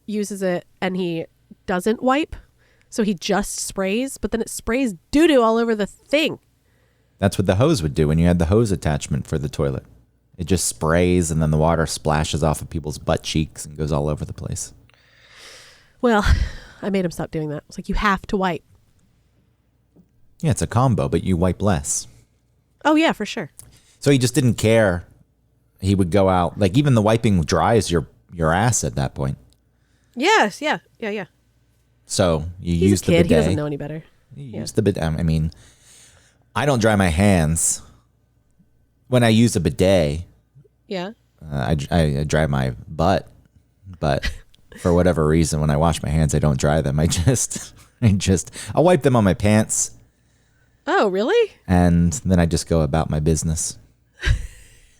uses it and he doesn't wipe. So he just sprays, but then it sprays doo-doo all over the thing. That's what the hose would do when you had the hose attachment for the toilet. It just sprays and then the water splashes off of people's butt cheeks and goes all over the place. Well, I made him stop doing that. It's like, you have to wipe. Yeah, it's a combo, but you wipe less. Oh, yeah, for sure. So he just didn't care. He would go out. Like, even the wiping dries your ass at that point. Yes, yeah. So you He's use a the kid. bidet. He doesn't know any better. You use the bidet. I mean, I don't dry my hands. When I use a bidet, Yeah. I dry my butt. But for whatever reason, when I wash my hands, I don't dry them. I'll wipe them on my pants. Oh, really? And then I just go about my business.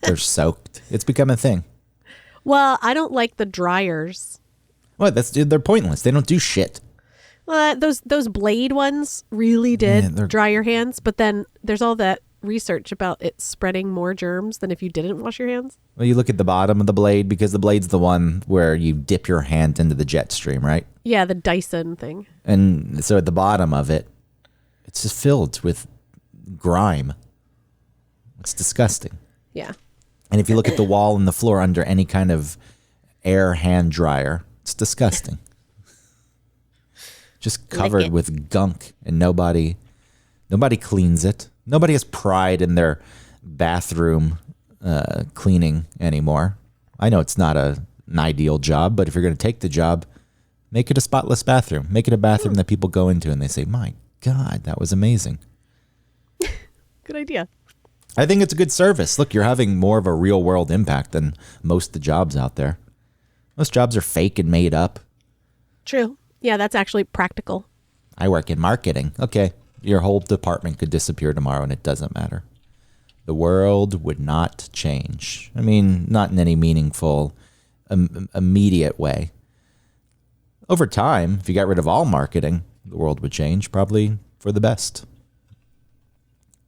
They're soaked. It's become a thing. Well, I don't like the dryers. What? They're pointless. They don't do shit. Those blade ones really did Yeah, dry your hands, but then there's all that research about it spreading more germs than if you didn't wash your hands. Well, you look at the bottom of the blade because the blade's the one where you dip your hand into the jet stream, right? Yeah, the Dyson thing. And so at the bottom of it, it's just filled with grime. It's disgusting. Yeah. And if you look at the wall and the floor under any kind of air hand dryer, it's disgusting. Just covered with gunk, and nobody cleans it. Nobody has pride in their bathroom cleaning anymore. I know it's not an ideal job, but if you're going to take the job, make it a spotless bathroom. Make it a bathroom that people go into and they say, "My God, that was amazing." Good idea. I think it's a good service. Look, you're having more of a real world impact than most of the jobs out there. Most jobs are fake and made up. True. Yeah, that's actually practical. I work in marketing. Okay, your whole department could disappear tomorrow and it doesn't matter. The world would not change. I mean, not in any meaningful, immediate way. Over time, if you got rid of all marketing, the world would change, probably for the best.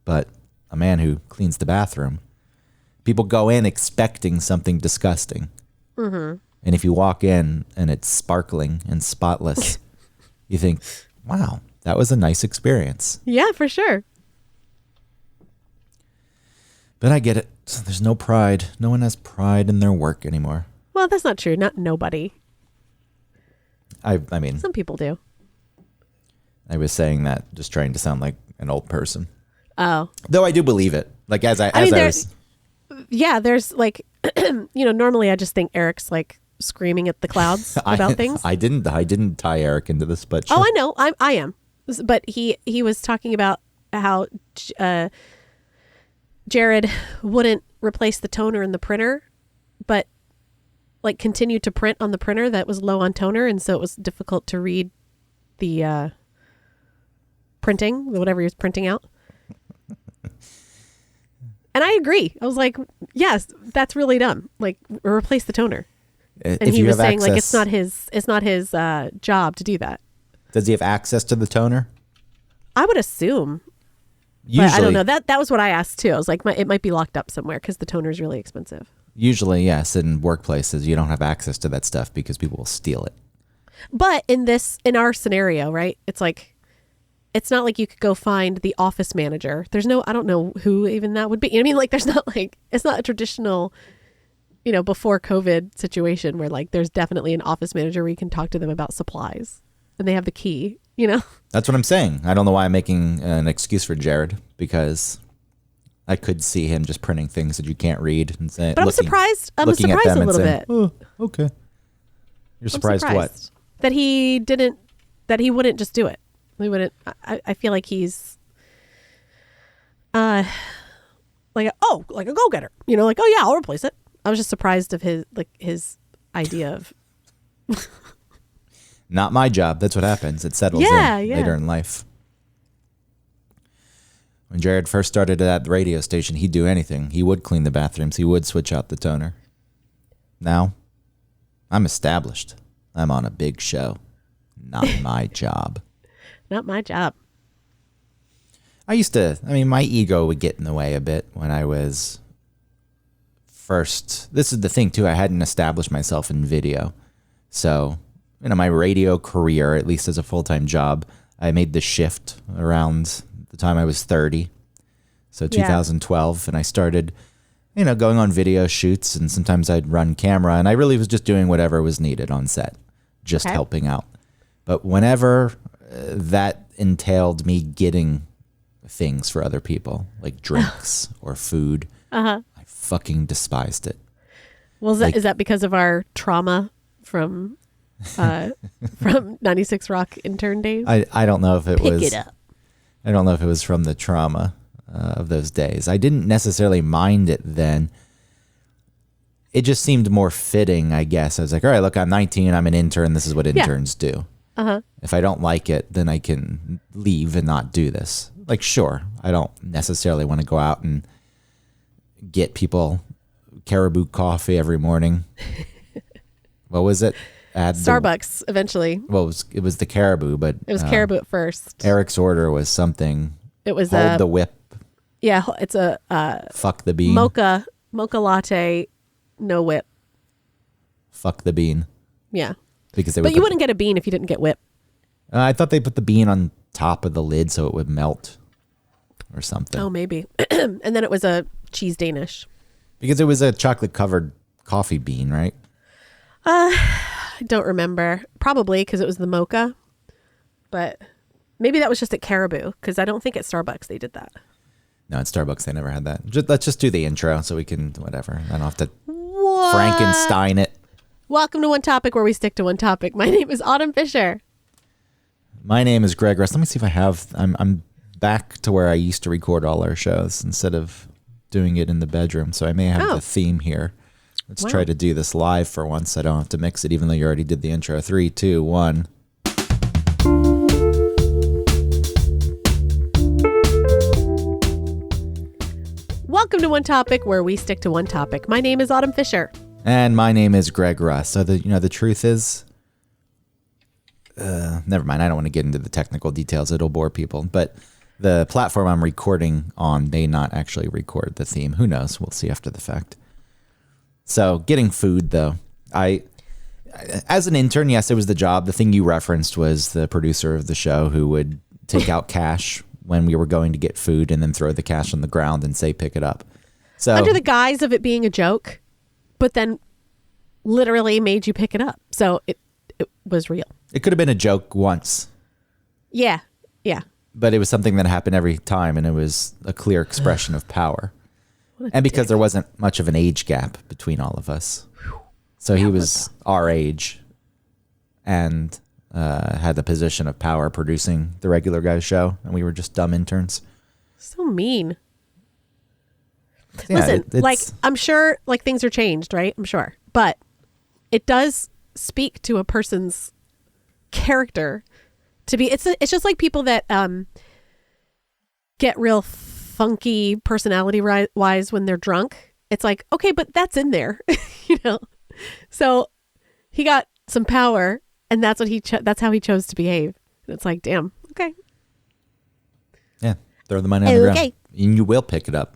But a man who cleans the bathroom, people go in expecting something disgusting. Mm-hmm. And if you walk in and it's sparkling and spotless, you think, wow, that was a nice experience. Yeah, for sure. But I get it. There's no pride. No one has pride in their work anymore. Well, that's not true. Not nobody. I mean, Some people do. I was saying that just trying to sound like an old person. Oh. Though I do believe it. Like there's like, normally I just think Eric's like screaming at the clouds about things. I didn't tie Eric into this, but sure. Oh, I know. I am. But he was talking about how Jared wouldn't replace the toner in the printer, but like continued to print on the printer that was low on toner, and so it was difficult to read the printing, whatever he was printing out. And I agree. I was like, yes, that's really dumb. Like, replace the toner. And he was saying, like, it's not his job to do that. Does he have access to the toner? I would assume. Usually, but I don't know. That was what I asked too. I was like, it might be locked up somewhere because the toner is really expensive. Usually, yes. In workplaces, you don't have access to that stuff because people will steal it. But in our scenario, right? It's like, it's not like you could go find the office manager. I don't know who even that would be. You know what I mean? Like, there's not like, it's not a traditional, before COVID situation where like there's definitely an office manager where you can talk to them about supplies and they have the key, That's what I'm saying. I don't know why I'm making an excuse for Jared, because I could see him just printing things that you can't read and saying. But I'm surprised a little bit. Oh, okay. You're surprised what? That he wouldn't just do it. He wouldn't. I feel like he's like a go-getter. Like, oh yeah, I'll replace it. I was just surprised of his idea of not my job. That's what happens. It settles in later in life. When Jared first started at the radio station, he'd do anything. He would clean the bathrooms. He would switch out the toner. Now, I'm established. I'm on a big show. Not my job. Not my job. My ego would get in the way a bit when I was first. This is the thing, too. I hadn't established myself in video. So my radio career, at least as a full-time job, I made the shift around the time I was 30. So 2012, and I started, going on video shoots, and sometimes I'd run camera, and I really was just doing whatever was needed on set, just helping out. But whenever that entailed me getting things for other people, like drinks or food, I fucking despised it. Well, is that because of our trauma from 96 Rock intern days? I don't know if it was. Pick it up. I don't know if it was from the trauma of those days. I didn't necessarily mind it then. It just seemed more fitting, I guess. I was like, all right, look, I'm 19. I'm an intern. This is what interns do. If I don't like it, then I can leave and not do this. Like, sure, I don't necessarily want to go out and get people Caribou coffee every morning. What was it? Starbucks eventually. Well, it was the Caribou, but it was Caribou at first. Eric's order was something. It was hold the whip. Yeah, it's a fuck the bean. Mocha latte, no whip. Fuck the bean. Yeah. But you wouldn't get a bean if you didn't get whip. I thought they put the bean on top of the lid so it would melt or something. Oh, maybe. And then it was a cheese Danish. Because it was a chocolate covered coffee bean, right? I don't remember. Probably because it was the mocha. But maybe that was just at Caribou, because I don't think at Starbucks they did that. No, at Starbucks they never had that. Let's just do the intro so we can, whatever. I don't have to Frankenstein it. Welcome to One Topic, where we stick to one topic. My name is Autumn Fisher. My name is Greg Russ. Let me see if I have. I'm back to where I used to record all our shows instead of doing it in the bedroom. So I may have the theme here. Let's try to do this live for once. I don't have to mix it, even though you already did the intro. 3, 2, 1. Welcome to One Topic, where we stick to one topic. My name is Autumn Fisher. And my name is Greg Russ. So the truth is, never mind. I don't want to get into the technical details. It'll bore people. But the platform I'm recording on may not actually record the theme. Who knows? We'll see after the fact. So getting food, though. As an intern, yes, it was the job. The thing you referenced was the producer of the show who would take out cash when we were going to get food and then throw the cash on the ground and say, pick it up. So under the guise of it being a joke, but then literally made you pick it up. So it was real. It could have been a joke once. Yeah. But it was something that happened every time, and it was a clear expression of power. And because there wasn't much of an age gap between all of us. So he was our age and had the position of power producing the regular guy's show, and we were just dumb interns. So mean. Yeah, Listen, I'm sure things are changed, right? I'm sure. But it does speak to a person's character to be, it's just like people that get real funky personality wise when they're drunk. It's like, okay, but that's in there, So he got some power, and that's what that's how he chose to behave. And it's like, damn, okay. Yeah, throw the money on the ground. And you will pick it up.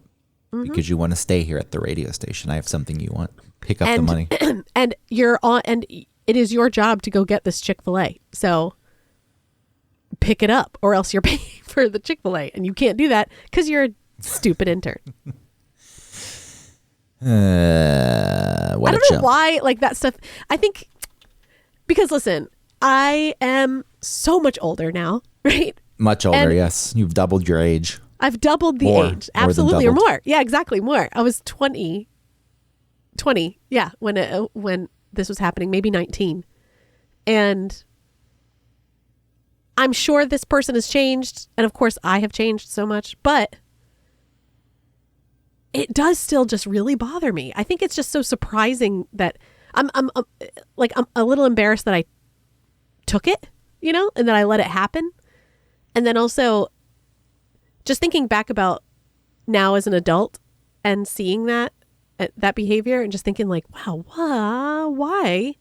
Because you want to stay here at the radio station. I have something you want. Pick up the money. And it is your job to go get this Chick-fil-A. So pick it up, or else you're paying for the Chick-fil-A. And you can't do that because you're a stupid intern. I don't know why that stuff. I think because listen, I am so much older now, right? Much older, yes. You've doubled your age. I've doubled the age. Absolutely. Or more. Yeah, exactly. More. I was 20. Yeah. When this was happening, maybe 19. And I'm sure this person has changed. And of course I have changed so much, but it does still just really bother me. I think it's just so surprising that I'm a little embarrassed that I took it, and that I let it happen. And then also just thinking back about now as an adult and seeing that behavior and just thinking wow, why?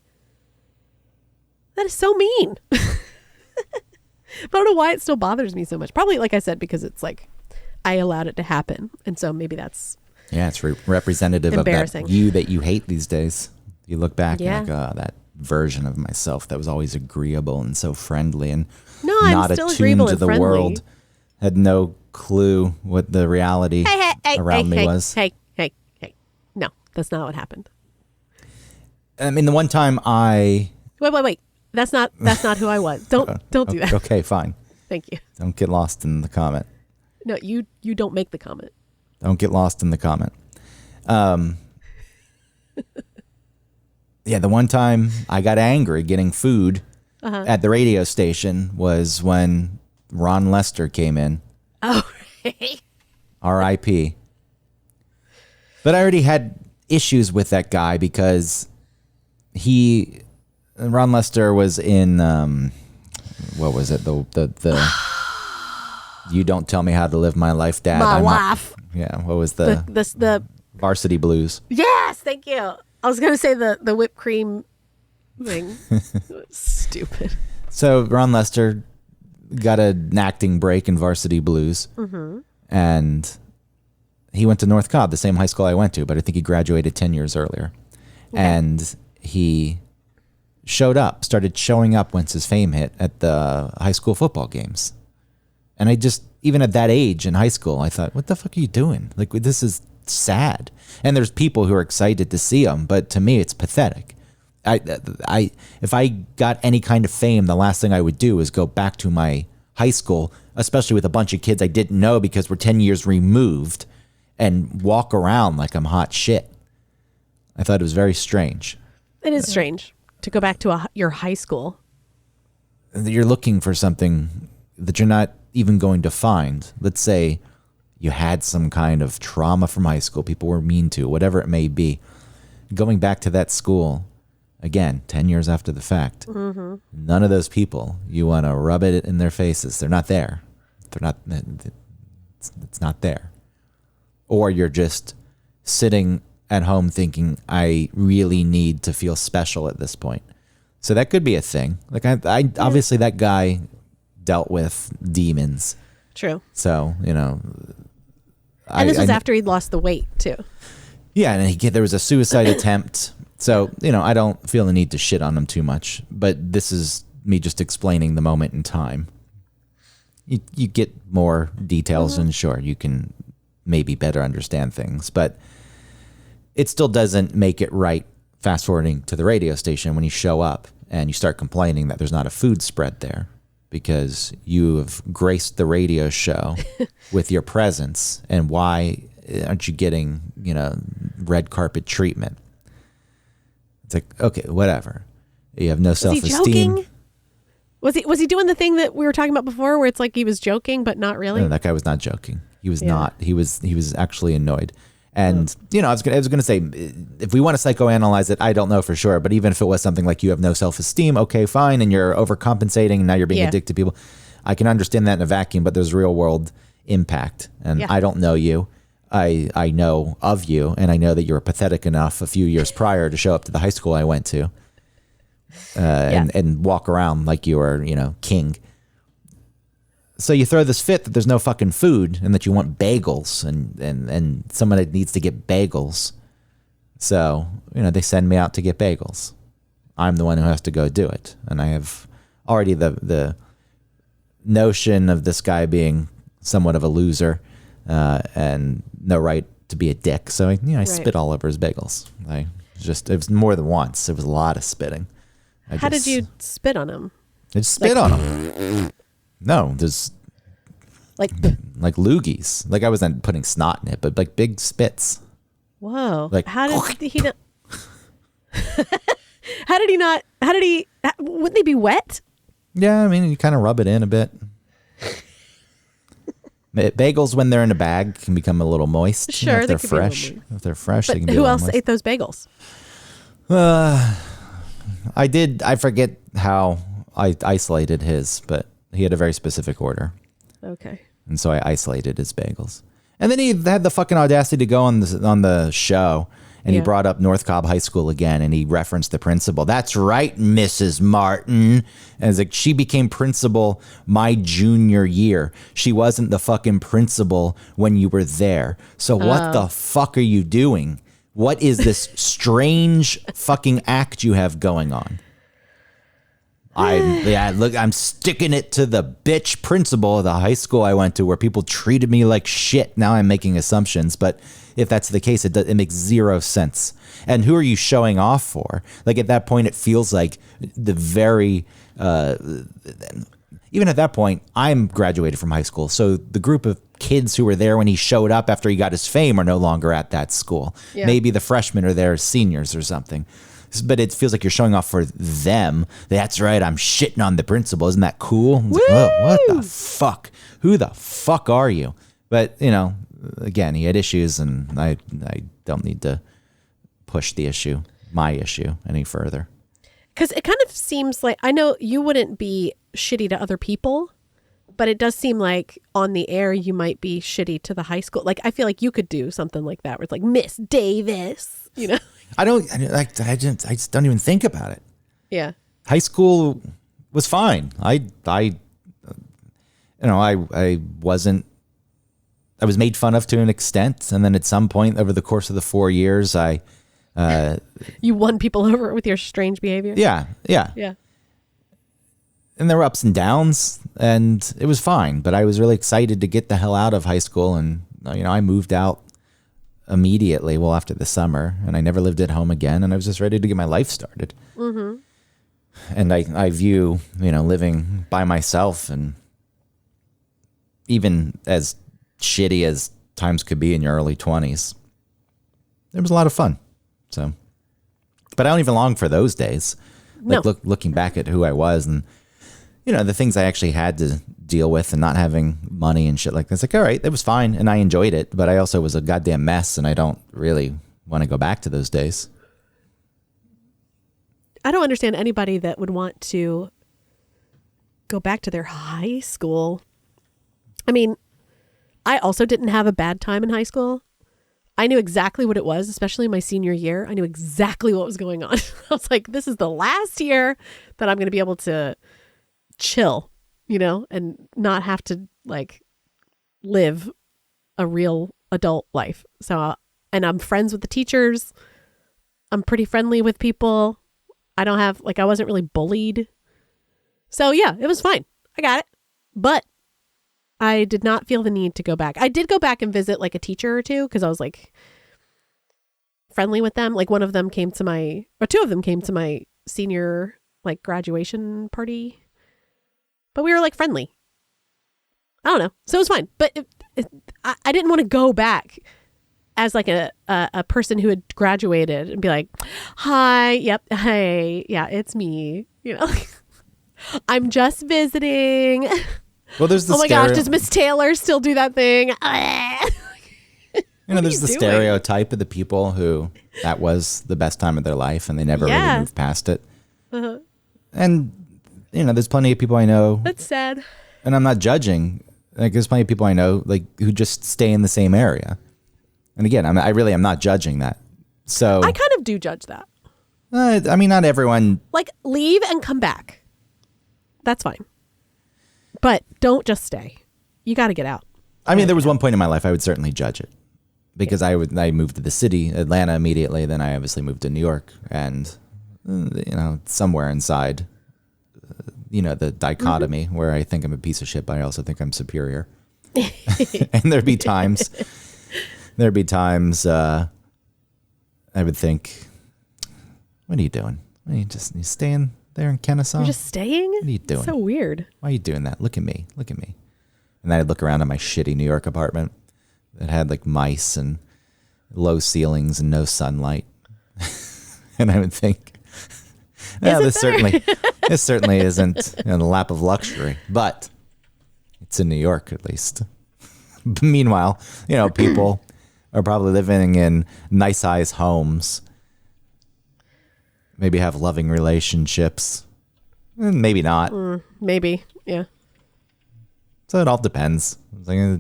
That is so mean. But I don't know why it still bothers me so much. Probably, like I said, because it's I allowed it to happen. And so maybe that's it's representative of that you hate these days. You look back and you're like, oh, version of myself that was always agreeable and so friendly and No, I'm not still attuned agreeable to and the friendly. world. Had no clue what the reality around me was. Hey. No, that's not what happened. I mean, the one time Wait. That's not who I was. Don't do that. Okay, fine. Thank you. Don't get lost in the comment. No, you don't make the comment. Don't get lost in the comment. Yeah, the one time I got angry getting food at the radio station was when Ron Lester came in. Oh, R.I.P. But I already had issues with that guy because Ron Lester was in what was it? The You Don't Tell Me How to Live My Life, Dad. my life. Yeah, what was the Varsity Blues? Yes, thank you. I was gonna say the whipped cream thing. Stupid. So Ron Lester got an acting break in Varsity Blues, and he went to North Cobb, the same high school I went to, but I think he graduated 10 years earlier. Okay. And he started showing up once his fame hit at the high school football games. And I just, even at that age in high school, I thought, what the fuck are you doing? Like, this is sad. And there's people who are excited to see him, but to me, it's pathetic. If I got any kind of fame, the last thing I would do is go back to my high school, especially with a bunch of kids I didn't know because we're 10 years removed, and walk around like I'm hot shit. I thought it was very strange. It is strange to go back to your high school. You're looking for something that you're not even going to find. Let's say you had some kind of trauma from high school, people were mean to, whatever it may be. Going back to that school, again, 10 years after the fact, none of those people, you want to rub it in their faces. They're not there. It's not there. Or you're just sitting at home thinking, I really need to feel special at this point. So that could be a thing. Like I obviously that guy dealt with demons. True. So, and this was after he'd lost the weight too. Yeah, and there was a suicide attempt. So, I don't feel the need to shit on him too much, but this is me just explaining the moment in time. You get more details and sure, you can maybe better understand things, but it still doesn't make it right fast forwarding to the radio station when you show up and you start complaining that there's not a food spread there because you have graced the radio show with your presence, and why aren't you getting, red carpet treatment? It's like, okay, whatever. You have no self-esteem. Was he joking? Was he doing the thing that we were talking about before where it's like he was joking but not really? No, that guy was not joking. He was not. He was actually annoyed. And, I was going to say, if we want to psychoanalyze it, I don't know for sure. But even if it was something like you have no self-esteem, okay, fine, and you're overcompensating and now you're being addicted to people, I can understand that in a vacuum, but there's real world impact. And I don't know you. I know of you, and I know that you were pathetic enough a few years prior to show up to the high school I went to and walk around like you were, king. So you throw this fit that there's no fucking food and that you want bagels and someone that needs to get bagels. So, they send me out to get bagels. I'm the one who has to go do it. And I have already the notion of this guy being somewhat of a loser and no right to be a dick. So, I spit all over his bagels. It was more than once. It was a lot of spitting. How did you spit on him? I just spit on him. No, there's like loogies. Like I wasn't putting snot in it, but like big spits. Whoa! Like how did he not? Wouldn't they be wet? Yeah, I mean you kind of rub it in a bit. Bagels, when they're in a bag, can become a little moist. Sure, if they're fresh. If they're fresh, but they can be. Who else ate those bagels? I did. I forget how I isolated his, but he had a very specific order. Okay. And so I isolated his bagels. And then he had the fucking audacity to go on the show, and he brought up North Cobb High School again, and he referenced the principal. That's right, Mrs. Martin. And it's like, she became principal my junior year. She wasn't the fucking principal when you were there. So what the fuck are you doing? What is this strange fucking act you have going on? I'm sticking it to the bitch principal of the high school I went to where people treated me like shit. Now I'm making assumptions, but if that's the case, it makes zero sense. And who are you showing off for? Like at that point, it feels like the very, even at that point, I'm graduated from high school. So the group of kids who were there when he showed up after he got his fame are no longer at that school. Yeah. Maybe the freshmen are there as seniors or something. But it feels like you're showing off for them. That's right. I'm shitting on the principal. Isn't that cool? Like, oh, what the fuck? Who the fuck are you? But, you know, again, he had issues, and I don't need to push my issue any further. Because it kind of seems like, I know you wouldn't be shitty to other people, but it does seem like on the air you might be shitty to the high school. Like, I feel like you could do something like that where it's like, Miss Davis, you know? I just don't even think about it. Yeah. High school was fine. I was made fun of to an extent. And then at some point over the course of the 4 years, you won people over with your strange behavior. Yeah. And there were ups and downs, and it was fine. But I was really excited to get the hell out of high school. And, you know, I moved out immediately, after the summer, and I never lived at home again. And I was just ready to get my life started. Mm-hmm. And I view, you know, living by myself, and even as shitty as times could be in your early 20s, it was a lot of fun. So, but I don't even long for those days. Like looking back at who I was, and you know, the things I actually had to deal with, and not having money and shit like that. It's like, all right, it was fine, and I enjoyed it, but I also was a goddamn mess, and I don't really want to go back to those days. I don't understand anybody that would want to go back to their high school. I mean, I also didn't have a bad time in high school. I knew exactly what it was, especially my senior year. I knew exactly what was going on. I was like, this is the last year that I'm going to be able to chill, you know, and not have to like live a real adult life. So, and I'm friends with the teachers. I'm pretty friendly with people. I wasn't really bullied. So yeah, it was fine. I got it. But I did not feel the need to go back. I did go back and visit like a teacher or two, because I was like friendly with them. Like two of them came to my senior like graduation party, but we were like friendly. I don't know. So it was fine. But I didn't want to go back as like a person who had graduated and be like, hi, yep, hey, yeah, it's me. You know, I'm just visiting. Well, there's the gosh, does Miss Taylor still do that thing? You know, there's the stereotype of the people who that was the best time of their life, and they never really moved past it. Uh-huh. And, you know, there's plenty of people I know. That's sad. And I'm not judging. Like, there's plenty of people I know like who just stay in the same area. And again, I really am not judging that. So I kind of do judge that. I mean, not everyone. Like, leave and come back. That's fine. But don't just stay. You got to get out. I mean, there was one point in my life I would certainly judge it, because I moved to the city, Atlanta, immediately. Then I obviously moved to New York, and you know, somewhere inside, you know, the dichotomy where I think I'm a piece of shit, but I also think I'm superior. And there'd be times I would think, what are you doing? Are you staying there in Kennesaw? You're just staying? What are you doing? So weird. Why are you doing that? Look at me. And I'd look around at my shitty New York apartment that had like mice and low ceilings and no sunlight. And I would think, this certainly isn't in the lap of luxury, but it's in New York at least. Meanwhile, you know, people are probably living in nice size homes, maybe have loving relationships, maybe not. Maybe, yeah. So it all depends. Like, you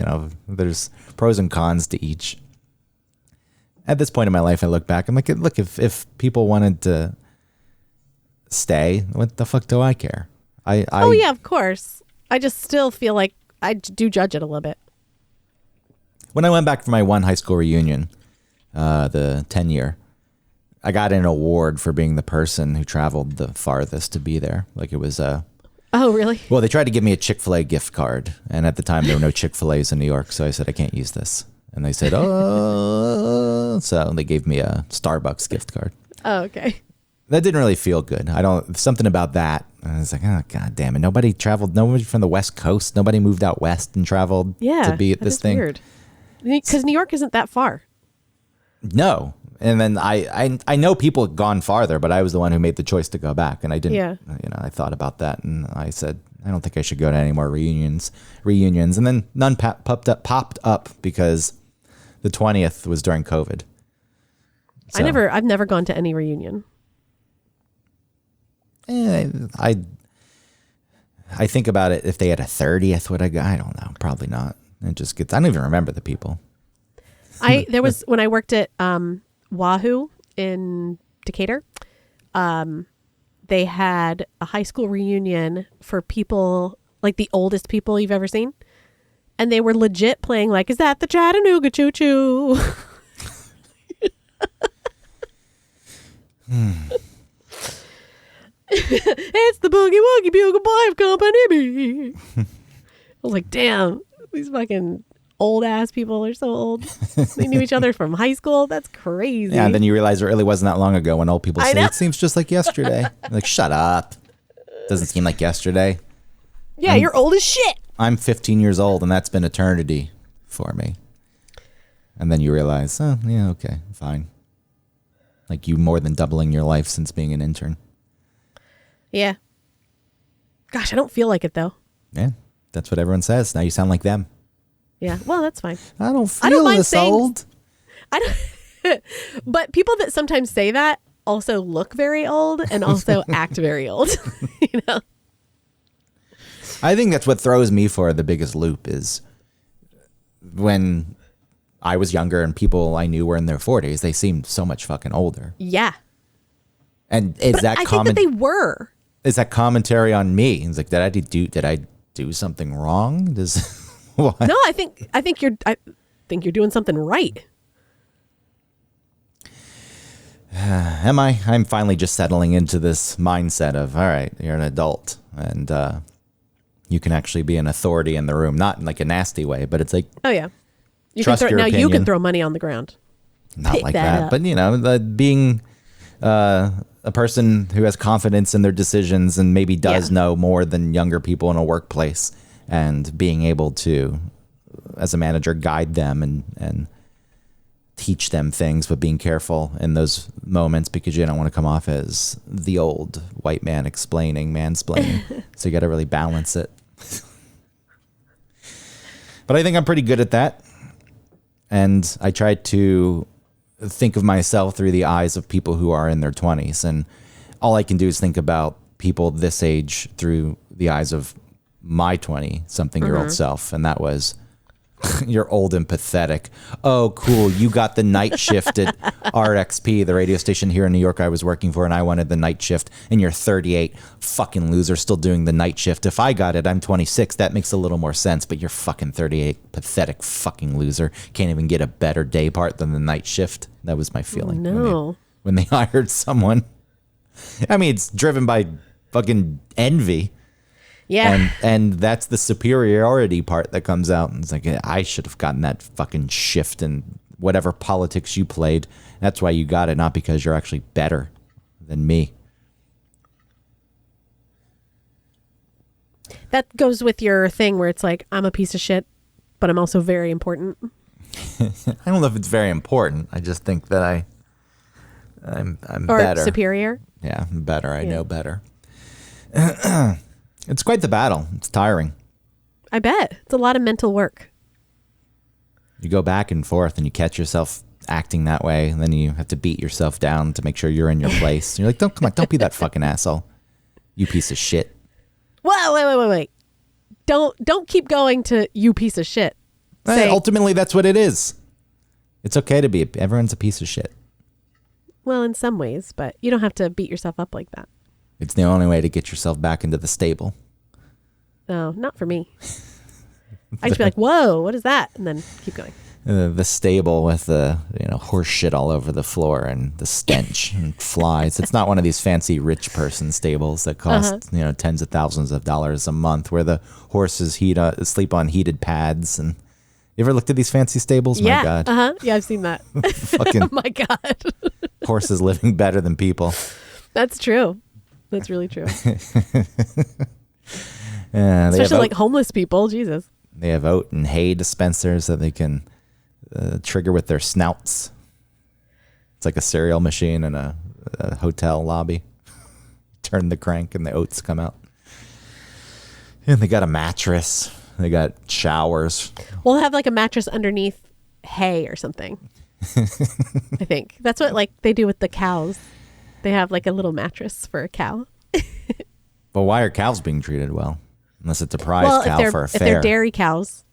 know, there's pros and cons to each. At this point in my life, I look back, I'm like, look, if people wanted to stay, what the fuck do I care? Oh yeah, of course. I just still feel like I do judge it a little bit. When I went back for my one high school reunion, the 10-year, I got an award for being the person who traveled the farthest to be there. Like it was Oh, really? well, they tried to give me a Chick-fil-A gift card, and at the time there were no Chick-fil-A's in New York, so I said I can't use this. And they said, "Oh," so they gave me a Starbucks gift card. Oh, okay. That didn't really feel good. Something about that. I was like, oh, God damn it. Nobody from the West Coast. Nobody moved out West and traveled Yeah, to be at that this is thing. weird. Because New York isn't that far. No. And then I know people had gone farther, but I was the one who made the choice to go back. And I didn't, Yeah. I thought about that and I said, I don't think I should go to any more reunions. And then none popped up because the 20th was during COVID. So, I've never gone to any reunion. I think about it. If they had a 30th, would I go? I don't know. Probably not. I don't even remember the people. There was when I worked at Wahoo in Decatur, they had a high school reunion for people like the oldest people you've ever seen, and they were legit playing like, "Is that the Chattanooga Choo Choo?" It's the Boogie Woogie Bugle Boy of Company. I was like, damn, these fucking old ass people are so old. They knew each other from high school. That's crazy. Yeah, and then you realize it really wasn't that long ago when old people I say know. it seems just like yesterday. Like, shut up. Doesn't seem like yesterday. Yeah, you're old as shit. I'm 15 years old, and that's been eternity for me. And then you realize, oh, yeah, okay, fine. Like you more than doubling your life since being an intern. Yeah. Gosh, I don't feel like it though. Yeah, that's what everyone says. Now you sound like them. Yeah. Well, that's fine. I don't feel mind this saying- old. I don't. But people that sometimes say that also look very old and also act very old. You know. I think that's what throws me for the biggest loop is when I was younger and people I knew were in their 40s, they seemed so much fucking older. Yeah. And is But that I think that they were. is that commentary on me? It's like, did I do something wrong? What? No, I think you're doing something right. Am I? I'm finally just settling into this mindset of, all right, you're an adult and you can actually be an authority in the room, not in like a nasty way, but it's like, Oh yeah. You Trust can throw, your now you opinion. can throw money on the ground. not Pick like that that. up. But, being a person who has confidence in their decisions and maybe does Yeah. know more than younger people in a workplace and being able to, as a manager, guide them and teach them things, but being careful in those moments because you don't want to come off as the old white man mansplaining. So you got to really balance it. But I think I'm pretty good at that. And I try to think of myself through the eyes of people who are in their 20s. And all I can do is think about people this age through the eyes of my 20-something-year-old self. And that was, you're old and pathetic. Oh, cool. You got the night shift at RXP, the radio station here in New York I was working for, and I wanted the night shift. And you're 38. Fucking loser, still doing the night shift. If I got it, I'm 26. That makes a little more sense, but you're fucking 38. Pathetic fucking loser. Can't even get a better day part than the night shift. That was my feeling. No. When they hired someone. I mean, it's driven by fucking envy. Yeah. And that's the superiority part that comes out. And it's like, I should have gotten that fucking shift in whatever politics you played. That's why you got it, not because you're actually better than me. That goes with your thing where it's like, I'm a piece of shit, but I'm also very important. I don't know if it's very important. I just think that I'm Or better. superior. Yeah, I'm better. I Yeah. know better. It's quite the battle. It's tiring. I bet. It's a lot of mental work. You go back and forth and you catch yourself acting that way, and then you have to beat yourself down to make sure you're in your place. And you're like, don't be that fucking asshole. You piece of shit. Whoa, wait. Don't keep going to you piece of shit. Say, Ultimately, that's what it is. It's okay to be. Everyone's a piece of shit. well, in some ways, but you don't have to beat yourself up like that. It's the only way to get yourself back into the stable. No, not for me. I just be like, whoa, what is that? And then keep going. the stable with the horse shit all over the floor and the stench and flies. It's not one of these fancy rich person stables that cost tens of thousands of dollars a month, where the horses sleep on heated pads. And you ever looked at these fancy stables? Yeah. My God. Yeah, I've seen that. Fucking Oh my God. horses living better than people. That's true. That's really true. Especially like homeless people. Jesus. They have oat and hay dispensers that they can trigger with their snouts. It's like a cereal machine in a hotel lobby. Turn the crank and the oats come out. And they got a mattress. They got showers. We'll have like a mattress underneath hay or something. I think that's what like they do with the cows. They have like a little mattress for a cow. But why are cows being treated well? Unless it's a prize cow for a fair. If they're dairy cows.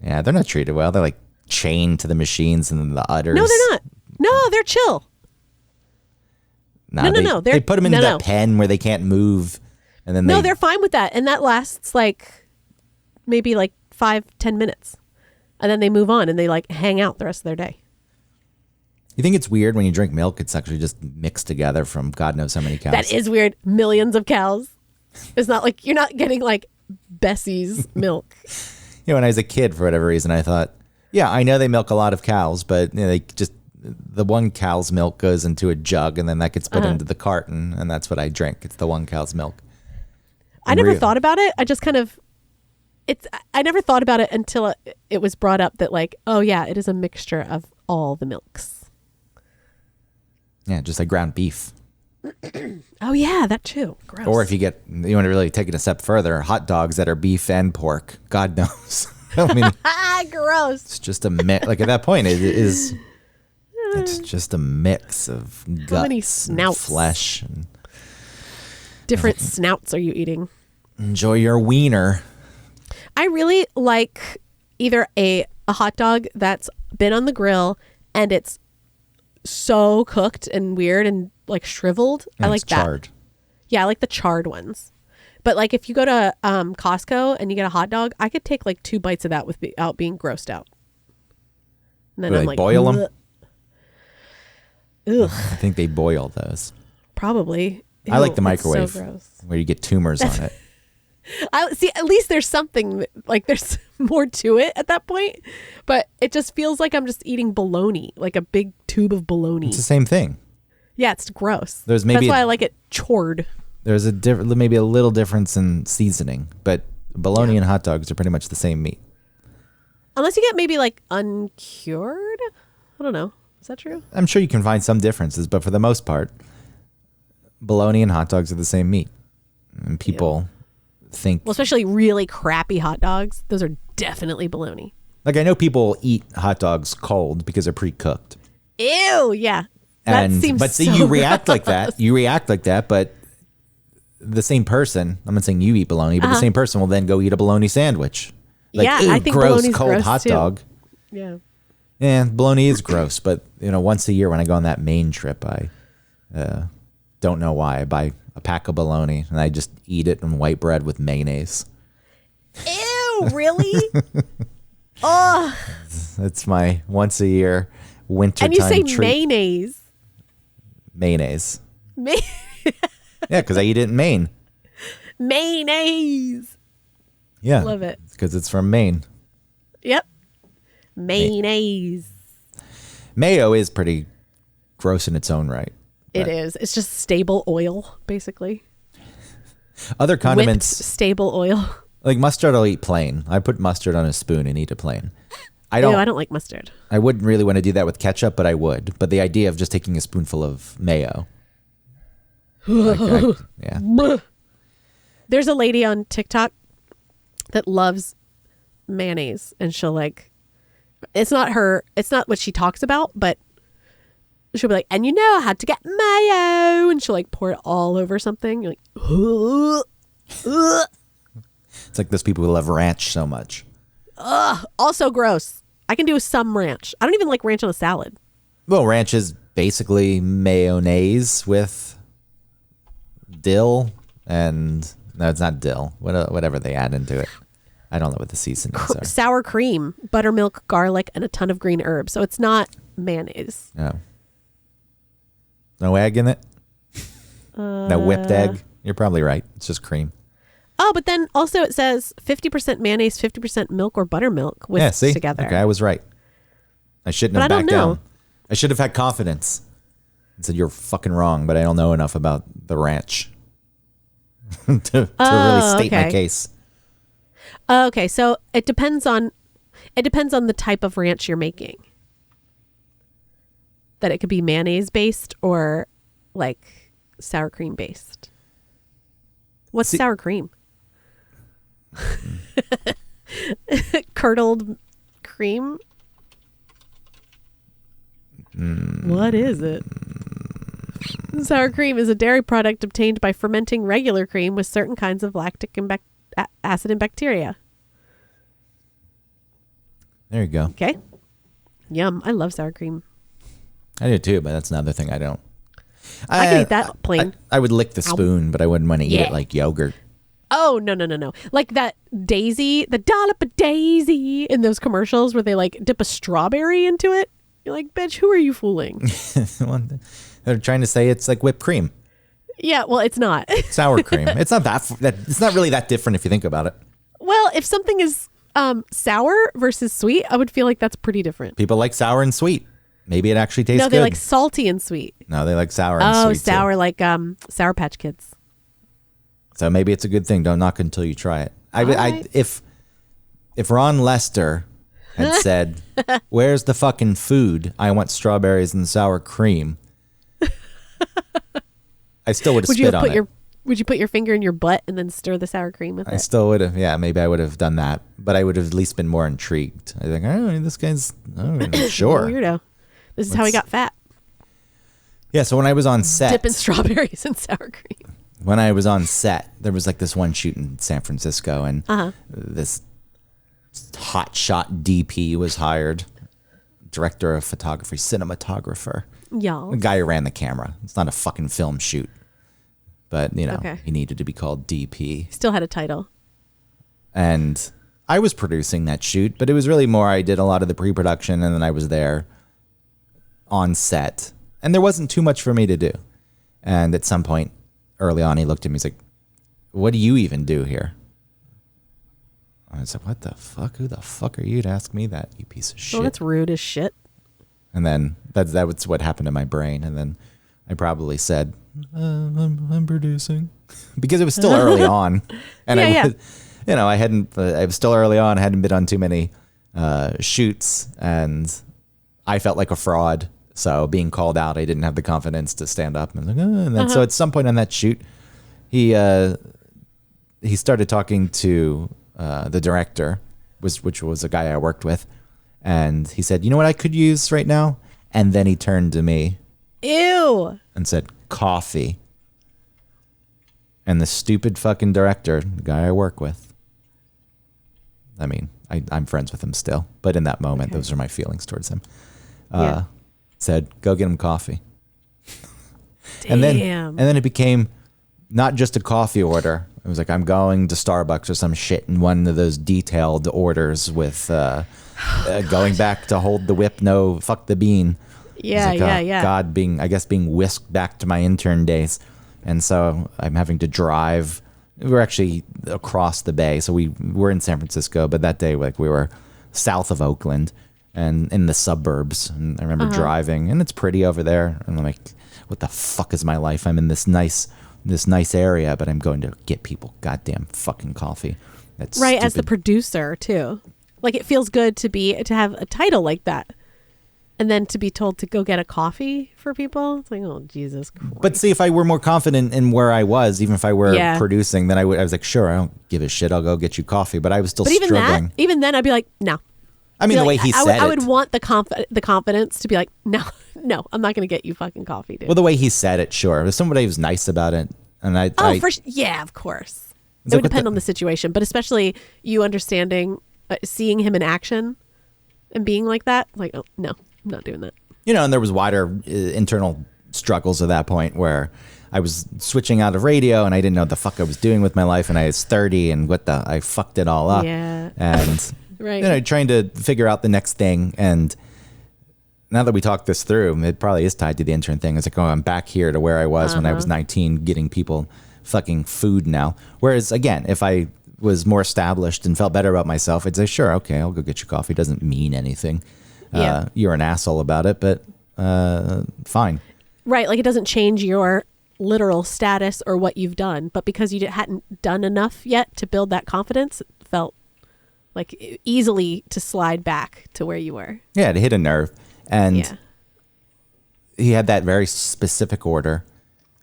Yeah, they're not treated well. They're like chained to the machines and then the udders. No, they're not. No, they're chill. No. They put them into that pen where they can't move. And then they're fine with that. And that lasts like maybe like 5-10 minutes. And then they move on and they like hang out the rest of their day. You think it's weird when you drink milk, it's actually just mixed together from God knows how many cows? That is weird. Millions of cows. It's not like you're not getting like Bessie's milk. When I was a kid, for whatever reason, I thought, yeah, I know they milk a lot of cows, but they just, the one cow's milk goes into a jug and then that gets put into the carton and that's what I drink. It's the one cow's milk. I never thought about it. I just kind of, I never thought about it until it was brought up that like, oh yeah, it is a mixture of all the milks. Yeah, just like ground beef. Oh yeah, that too. Gross. Or if you want to really take it a step further, hot dogs that are beef and pork. God knows. I mean, gross. It's just a mix. Like at that point, it's just a mix of guts and flesh. And different snouts are you eating? Enjoy your wiener. I really like either a hot dog that's been on the grill and it's so cooked and weird and like shriveled. And I like that. Charred. Yeah, I like the charred ones. But like if you go to Costco and you get a hot dog, I could take like 2 bites of that without being grossed out. And then Do I'm they like, boil them? Ugh. I think they boil those. Probably. I like the Ew, microwave so gross. where you get tumors on it. I see. At least there's something like there's more to it at that point, but it just feels like I'm just eating bologna, like a big tube of bologna. It's the same thing. Yeah, it's gross. There's maybe that's why I like it chored. There's maybe a little difference in seasoning, but bologna and hot dogs are pretty much the same meat. Unless you get maybe like uncured. I don't know. Is that true? I'm sure you can find some differences, but for the most part, bologna and hot dogs are the same meat. And people think... Well, especially really crappy hot dogs. Those are definitely bologna. Like, I know people eat hot dogs cold because they're pre-cooked. Ew, yeah. That seems but so you react gross. like that. You react like that, but the same person, I'm not saying you eat bologna, but the same person will then go eat a bologna sandwich. Like, yeah, ew, I think gross, bologna's cold gross hot too. dog. Yeah. Yeah, bologna is gross, but once a year when I go on that Maine trip, I don't know why. I buy a pack of bologna and I just eat it in white bread with mayonnaise. Ew, really? Oh. That's my once a year winter And you time say treat. mayonnaise. Mayonnaise. Yeah, because I eat it in Maine. Mayonnaise. Yeah. Love it. Because it's from Maine. Yep. Mayonnaise. Mayo is pretty gross in its own right. It is. It's just stable oil, basically. Other condiments, Whipped stable oil. like mustard, I'll eat plain. I put mustard on a spoon and eat it plain. I I don't like mustard. I wouldn't really want to do that with ketchup, but I would. But the idea of just taking a spoonful of mayo. Yeah. There's a lady on TikTok that loves mayonnaise, and she'll like, it's not what she talks about, but she'll be like, and you know how to get mayo, and she'll like pour it all over something. You're like, ugh. It's like those people who love ranch so much. Also gross. I can do some ranch. I don't even like ranch on a salad. Well, ranch is basically mayonnaise with dill and no, it's not dill. Whatever they add into it. I don't know what the seasonings are. Sour cream, buttermilk, garlic, and a ton of green herbs. So it's not mayonnaise. Oh. No egg in it? No whipped egg? You're probably right. It's just cream. Oh, but then also it says 50% mayonnaise, 50% milk or buttermilk whisked together. Okay, I was right. I shouldn't have backed down. I should have had confidence and said, you're fucking wrong, but I don't know enough about the ranch to really state my case. Okay, so it depends on the type of ranch you're making. That it could be mayonnaise based or like sour cream based. What's sour cream? Curdled cream? What is it? Sour cream is a dairy product obtained by fermenting regular cream with certain kinds of lactic and acid and bacteria. There you go. Okay. Yum. I love sour cream. I do too, but that's another thing I don't. I can eat that plain. I would lick the spoon, but I wouldn't want to eat it like yogurt. Oh, no. Like that Daisy, the dollop of Daisy in those commercials where they like dip a strawberry into it. You're like, bitch, who are you fooling? They're trying to say it's like whipped cream. Yeah, well, it's not. Sour cream. It's not that it's not really that different if you think about it. Well, if something is sour versus sweet, I would feel like that's pretty different. People like sour and sweet. Maybe it actually tastes good. No, they like salty and sweet. No, they like sour and sweet. Oh, sour too. like Sour Patch Kids. So maybe it's a good thing. Don't knock until you try it. If Ron Lester had said, "Where's the fucking food? I want strawberries and sour cream," I still would have spit on it. Would you put your finger in your butt and then stir the sour cream with it? I still would have. Yeah, maybe I would have done that, but I would have at least been more intrigued. I think, oh, this guy's sure. Weirdo. This is how he got fat. Yeah. So when I was on set, dipping strawberries in sour cream. When I was on set, there was like this one shoot in San Francisco, and this hot shot DP was hired, director of photography, cinematographer. Y'all. The guy who ran the camera. It's not a fucking film shoot, but he needed to be called DP. Still had a title. And I was producing that shoot, but it was really more I did a lot of the pre-production, and then I was there on set, and there wasn't too much for me to do. And at some point early on, he looked at me, he's like, "What do you even do here?" I said, "What the fuck? Who the fuck are you to ask me that, you piece of shit?" Well, that's rude as shit. And then that was what happened to my brain. And then I probably said, I'm producing because it was still early on. And I was still early on. I hadn't been on too many shoots, and I felt like a fraud. So being called out, I didn't have the confidence to stand up. And, and then so at some point on that shoot, he started talking to the director, which was a guy I worked with. And he said, "You know what I could use right now?" And then he turned to me. Ew. And said, "Coffee." And the stupid fucking director, the guy I work with, I mean, I'm friends with him still, but in that moment, those are my feelings towards him, said, "Go get him coffee." Damn. And then it became not just a coffee order. It was like, I'm going to Starbucks or some shit in one of those detailed orders with going back to hold the whip, no, fuck the bean. Yeah, like, yeah. God, being whisked back to my intern days. And so I'm having to drive. We're actually across the bay. So we were in San Francisco, but that day we were south of Oakland and in the suburbs. And I remember driving, and it's pretty over there. And I'm like, what the fuck is my life? I'm in this nice area, but I'm going to get people goddamn fucking coffee. That's right, stupid. as the producer too. Like, it feels good to have a title like that, and then to be told to go get a coffee for people. It's like, oh, Jesus Christ. But see, if I were more confident in where I was, even if I were producing, then I was like, sure, I don't give a shit. I'll go get you coffee. But I was still struggling. Even then, I'd be like, no. I mean, the way he said it. I would want the confidence to be like, no, I'm not going to get you fucking coffee, dude. Well, the way he said it, sure. If somebody was nice about it, and of course. It would depend on the situation, but especially you understanding, seeing him in action and being like that, like, oh, no, I'm not doing that. And there was wider internal struggles at that point where I was switching out of radio and I didn't know what the fuck I was doing with my life, and I was 30 and I fucked it all up. Yeah. And Right. trying to figure out the next thing. And now that we talked this through, it probably is tied to the intern thing. It's like, oh, I'm back here to where I was when I was 19, getting people fucking food now. Whereas again, if I was more established and felt better about myself, I'd say, sure, okay, I'll go get you coffee. It doesn't mean anything. Yeah. You're an asshole about it, but fine. Right. Like it doesn't change your literal status or what you've done, but because you hadn't done enough yet to build that confidence, it felt like easily to slide back to where you were. Yeah, it hit a nerve. And Yeah. he had that very specific order.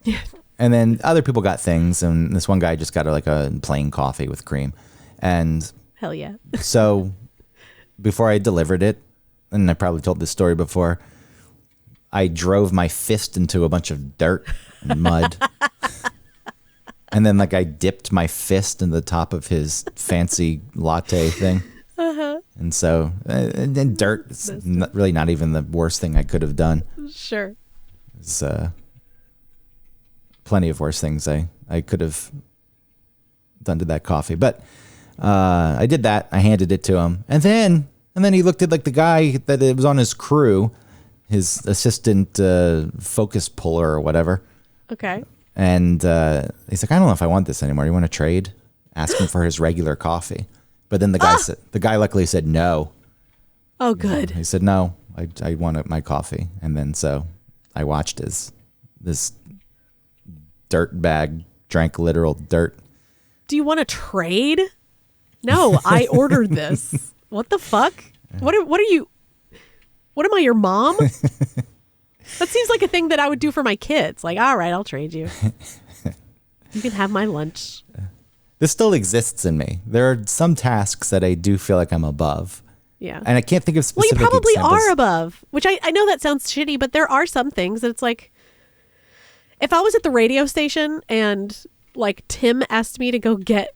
Yeah. And then other people got things, and this one guy just got like a plain coffee with cream. And Hell yeah. so before I delivered it, and I probably told this story before, I drove my fist into a bunch of dirt and mud. And then like I dipped my fist in the top of his fancy latte thing. And so, and then dirt is really not even the worst thing I could have done. Sure. It's plenty of worse things I could have done to that coffee. But I did that. I handed it to him. And then he looked at like the guy that it was on his crew, his assistant focus puller or whatever. Okay. And he's like, I don't know if I want this anymore. You want to trade? Ask him for his regular coffee. But then the guy luckily said no. Oh, good. He said, no, I want my coffee. And then so I watched as this dirt bag drank literal dirt. Do you want to trade? No, I ordered this. What the fuck? What are you? What am I, your mom? That seems like a thing that I would do for my kids. Like, all right, I'll trade you. You can have my lunch. This still exists in me. There are some tasks that I do feel like I'm above. Yeah. And I can't think of Well, you specific probably examples. are above, which I know that sounds shitty, but there are some things that it's like, if I was at the radio station and like Tim asked me to go get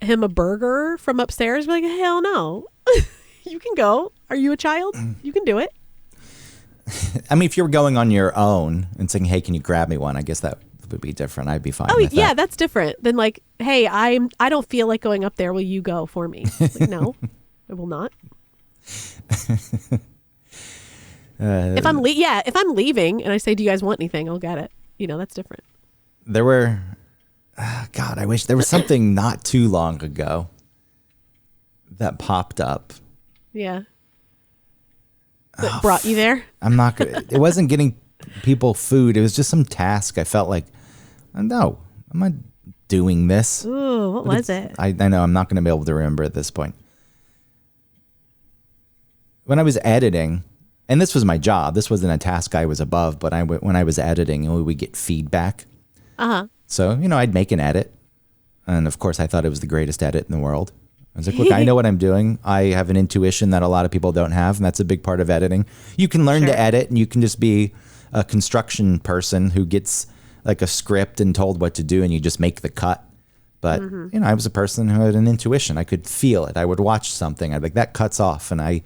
him a burger from upstairs, I'd be like, hell no. You can go. Are you a child? You can do it. I mean, if you were going on your own and saying, hey, can you grab me one? I guess that would be different. I'd be fine Oh with yeah, that. that's different than like, hey, I don't feel like going up there. Will you go for me? Like, no, I will not. If I'm leaving and I say, do you guys want anything? I'll get it. You know, that's different. There were, God, I wish there was something not too long ago that popped up. Yeah. That brought you there. I'm not gonna. It wasn't getting people food. It was just some task. I felt like, no, I'm not doing this. Ooh, what was it? I know I'm not going to be able to remember at this point. When I was editing, and this was my job. This wasn't a task I was above, but when I was editing, we would get feedback. So I'd make an edit, and of course, I thought it was the greatest edit in the world. I was like, look, I know what I'm doing. I have an intuition that a lot of people don't have, and that's a big part of editing. You can learn to edit, and you can just be a construction person who gets like a script and told what to do, and you just make the cut. But, I was a person who had an intuition. I could feel it. I would watch something. I'd be like, that cuts off. And I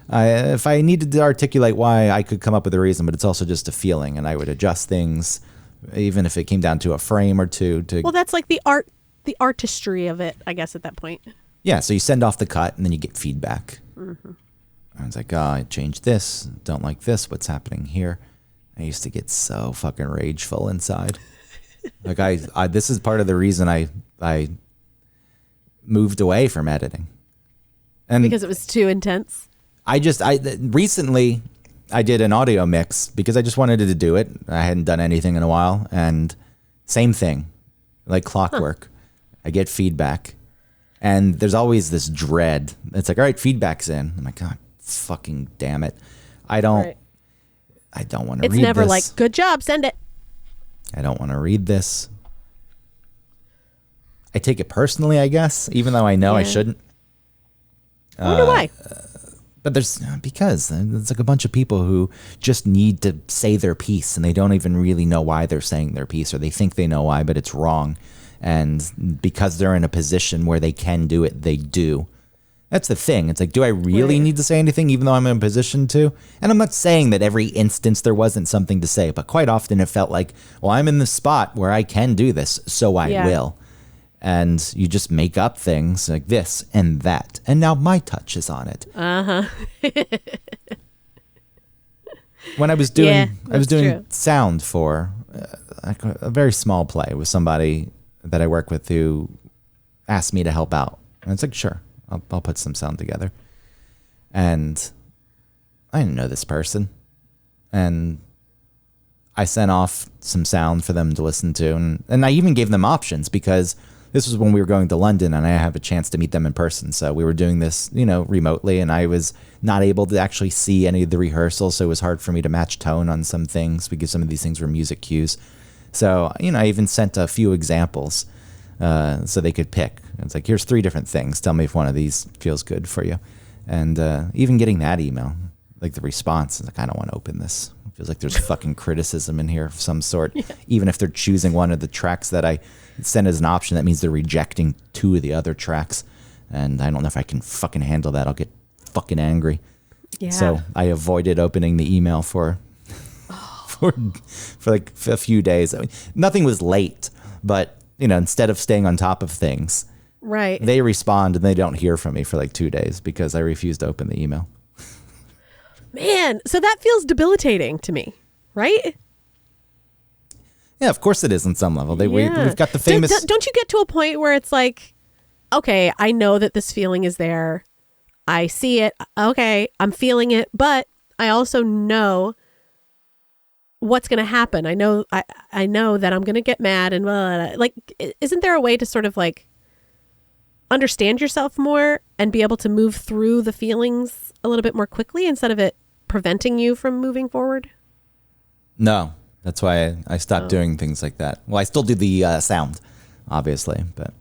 if I needed to articulate why, I could come up with a reason, but it's also just a feeling, and I would adjust things, even if it came down to a frame or two. Well, that's like the artistry of it, I guess, at that point. Yeah, so you send off the cut, and then you get feedback. I was like, I changed this. Don't like this. What's happening here? I used to get so fucking rageful inside. Like I this is part of the reason I moved away from editing. And because it was too intense. Recently I did an audio mix because I just wanted to do it. I hadn't done anything in a while, and same thing, like clockwork. I get feedback. And there's always this dread. It's like, all right, feedback's in. I'm like, God, fucking damn it. I don't want to read this. It's never like, good job, send it. I don't want to read this. I take it personally, I guess, even though I know I shouldn't. I wonder why. But there's like a bunch of people who just need to say their piece, and they don't even really know why they're saying their piece, or they think they know why, but it's wrong. And because they're in a position where they can do it, they do. That's the thing. It's like, do I really Right. need to say anything even though I'm in a position to? And I'm not saying that every instance there wasn't something to say, but quite often it felt like, well, I'm in the spot where I can do this, so I Yeah. will. And you just make up things like this and that. And now my touch is on it. When I was doing, Yeah, I was that's doing true. sound for like a very small play with somebody that I work with who asked me to help out. And it's like, sure, I'll put some sound together. And I didn't know this person. And I sent off some sound for them to listen to. And I even gave them options because this was when we were going to London and I have a chance to meet them in person. So we were doing this, remotely, and I was not able to actually see any of the rehearsals. So it was hard for me to match tone on some things because some of these things were music cues. So, I even sent a few examples so they could pick. It's like, here's 3 different things. Tell me if one of these feels good for you. And even getting that email, like the response is like, I don't want to open this. It feels like there's fucking criticism in here of some sort. Yeah. Even if they're choosing one of the tracks that I sent as an option, that means they're rejecting 2 of the other tracks. And I don't know if I can fucking handle that. I'll get fucking angry. Yeah. So I avoided opening the email for like a few days. I mean, nothing was late, but instead of staying on top of things, Right. they respond and they don't hear from me for like 2 days because I refused to open the email. Man, so that feels debilitating to me, right? Yeah, of course it is on some level. Yeah. We've got the famous... Don't you get to a point where it's like, okay, I know that this feeling is there. I see it. Okay, I'm feeling it, but I also know what's going to happen. I know that I'm going to get mad and blah, blah, blah. Like, isn't there a way to sort of like understand yourself more and be able to move through the feelings a little bit more quickly instead of it preventing you from moving forward? No, that's why I stopped doing things like that. Well, I still do the sound, obviously, but...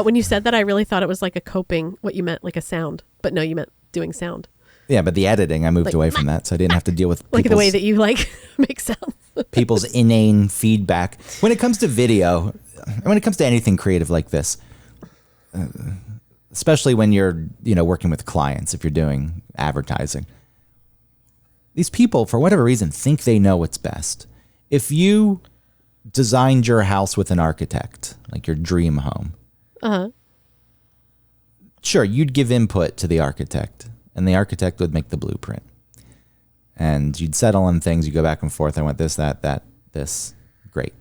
When you said that, I really thought it was like a coping, what you meant, like a sound. But no, you meant doing sound. Yeah, but the editing, I moved Like, away from that, so I didn't have to deal with Like the way that you like make sounds. people's inane feedback. When it comes to video, when it comes to anything creative like this, especially when you're, working with clients, if you're doing advertising, these people, for whatever reason, think they know what's best. If you designed your house with an architect, like your dream home, sure, you'd give input to the architect, and the architect would make the blueprint. And you'd settle on things, you go back and forth, I want this, that, this, great,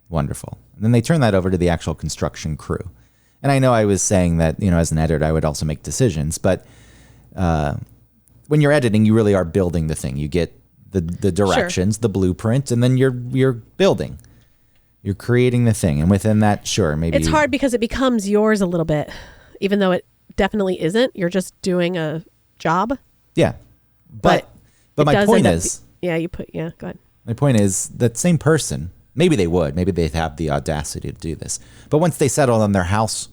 wonderful. And then they turn that over to the actual construction crew. And I know I was saying that, as an editor, I would also make decisions, but when you're editing, you really are building the thing. You get the directions, the blueprint, and then you're building. You're creating the thing. And within that, sure, maybe... It's hard because it becomes yours a little bit, even though it definitely isn't. You're just doing a job. Yeah. But my point is... go ahead. My point is that same person, maybe they'd have the audacity to do this. But once they settle on their house,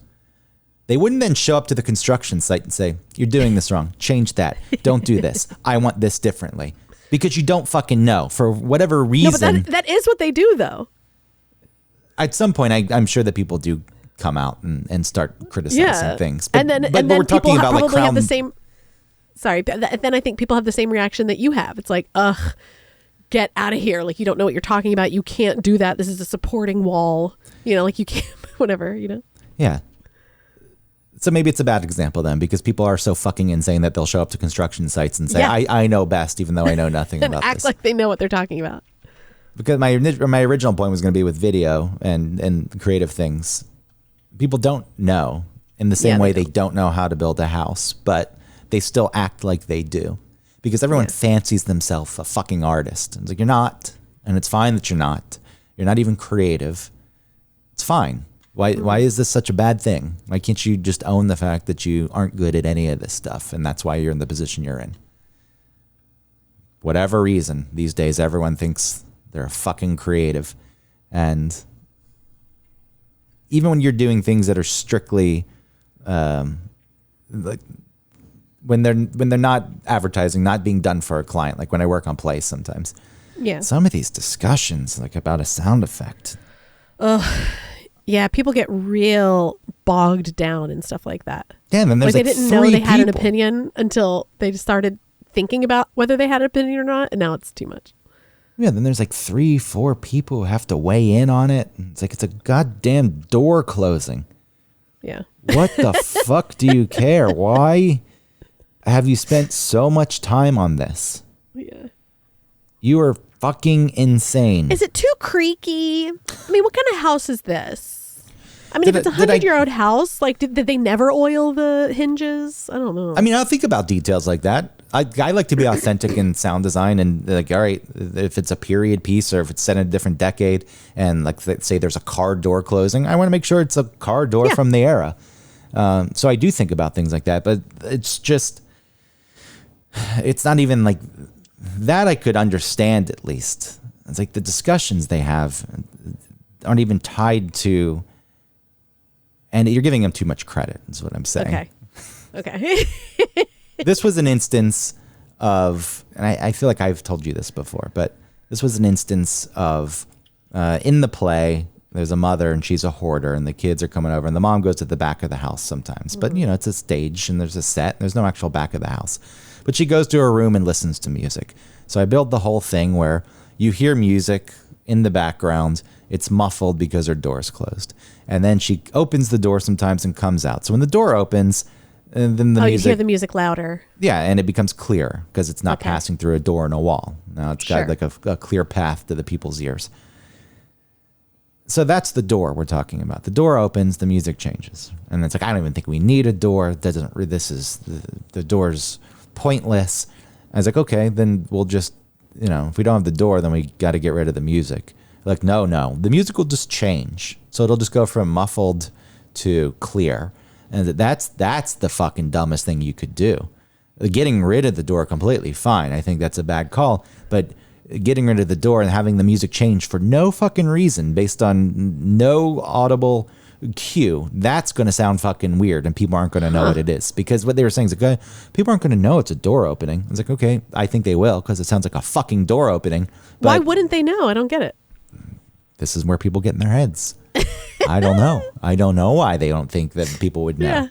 they wouldn't then show up to the construction site and say, you're doing this wrong. Change that. Don't do this. I want this differently. Because you don't fucking know. For whatever reason... No, but that is what they do, though. At some point, I'm sure that people do come out and start criticizing things. But, and then we're talking about like probably have the same... Sorry, but then I think people have the same reaction that you have. It's like, ugh, get out of here. Like, you don't know what you're talking about. You can't do that. This is a supporting wall. Like you can't, whatever, Yeah. So maybe it's a bad example then, because people are so fucking insane that they'll show up to construction sites and say, I know best, even though I know nothing and about act this. like they know what they're talking about. Because my original point was going to be with video and creative things. People don't know in the same way they don't know how to build a house, but they still act like they do. Because everyone fancies themselves a fucking artist. And it's like, you're not. And it's fine that you're not. You're not even creative. It's fine. Why is this such a bad thing? Why can't you just own the fact that you aren't good at any of this stuff, and that's why you're in the position you're in? Whatever reason, these days everyone thinks they're fucking creative. And even when you're doing things that are strictly like when they're not advertising, not being done for a client, like when I work on plays sometimes. Yeah. Some of these discussions, like about a sound effect. Yeah, people get real bogged down and stuff like that. Yeah, and then there's Like like they didn't know three they had an people. opinion until they started thinking about whether they had an opinion or not, and now it's too much. Yeah, then there's like 3-4 people who have to weigh in on it. And it's like it's a goddamn door closing. Yeah. What the fuck do you care? Why have you spent so much time on this? Yeah. You are fucking insane. Is it too creaky? I mean, what kind of house is this? I mean, Did if it's I- a did I- 100-year-old house, like, did they never oil the hinges? I don't know. I mean, I'll think about details like that. I like to be authentic in sound design, and like, all right, if it's a period piece or if it's set in a different decade, and like say there's a car door closing, I want to make sure it's a car door Yeah. from the era. So I do think about things like that, but it's just, it's not even like that. I could understand at least. It's like the discussions they have aren't even tied to, and you're giving them too much credit, is what I'm saying. Okay. This was an instance of, and I feel like I've told you this before, but this was an instance of in the play, there's a mother and she's a hoarder and the kids are coming over and the mom goes to the back of the house sometimes. But, you know, it's a stage and there's a set. And there's no actual back of the house. But she goes to her room and listens to music. So I build the whole thing where you hear music in the background. It's muffled because her door's closed. And then she opens the door sometimes and comes out. So when the door opens, and then the You music, hear the music louder. yeah, and it becomes clear because it's not Okay. passing through a door and a wall. Now it's got Sure. like a clear path to the people's ears. So that's the door we're talking about. The door opens, the music changes, and it's like I don't even think we need a door. That doesn't. This is the door's pointless. I was like, okay, then we'll just, you know, if we don't have the door, then we got to get rid of the music. Like, no, the music will just change. So it'll just go from muffled to clear. And that's the fucking dumbest thing you could do. Getting rid of the door completely, fine. I think that's a bad call. But getting rid of the door and having the music change for no fucking reason based on no audible cue, that's going to sound fucking weird and people aren't going to know what it is. Because what they were saying is, like, people aren't going to know it's a door opening. It's like, okay, I think they will because it sounds like a fucking door opening. But Why wouldn't they know? I don't get it. this is where people get in their heads. I don't know. I don't know why they don't think that people would know. Yeah.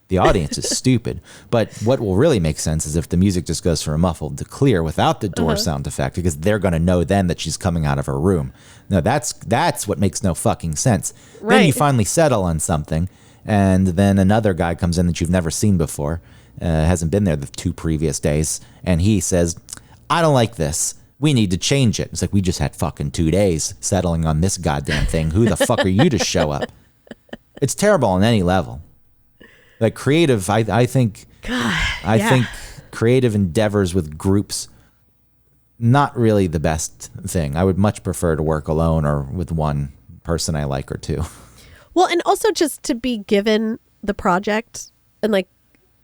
The audience is stupid. But what will really make sense is if the music just goes from muffled to clear without the door sound effect, because they're going to know then that she's coming out of her room. No, that's what makes no fucking sense. Then you Right. finally settle on something, and then another guy comes in that you've never seen before, hasn't been there the 2 previous days, and he says, I don't like this. We need to change it. It's like, we just had fucking 2 days settling on this goddamn thing. Who the fuck are you to show up? It's terrible on any level. Like creative, I think, I yeah. think creative endeavors with groups, not really the best thing. I would much prefer to work alone or with one person I like or two. Well, and also just to be given the project and like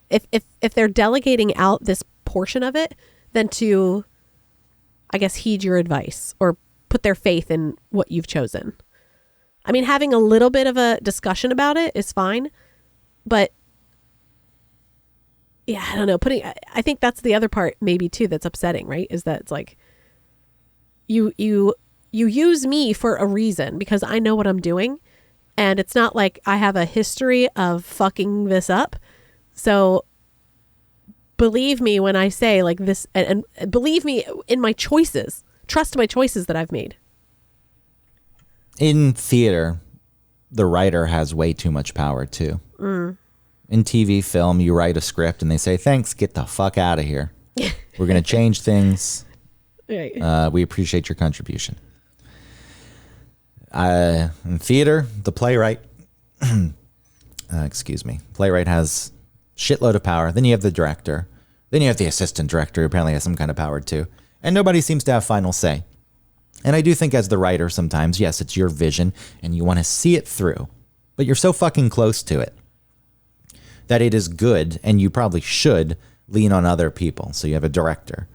if they're delegating out this portion of it, then to, I guess, heed your advice or put their faith in what you've chosen. I mean, having a little bit of a discussion about it is fine, but yeah, I don't know. I think that's the other part maybe too that's upsetting, right? Is that it's like you use me for a reason because I know what I'm doing, and it's not like I have a history of fucking this up. So believe me when I say like this, and believe me in my choices. Trust my choices that I've made. In theater, the writer has way too much power too. In TV, film, you write a script and they say, thanks, get the fuck out of here. We're going to change things. Right. We appreciate your contribution. In theater, the playwright, playwright has shitload of power. Then you have the director. Then you have the assistant director who apparently has some kind of power too. And nobody seems to have final say. And I do think as the writer sometimes, yes, it's your vision and you want to see it through. But you're so fucking close to it that it is good, and you probably should lean on other people. So you have a director,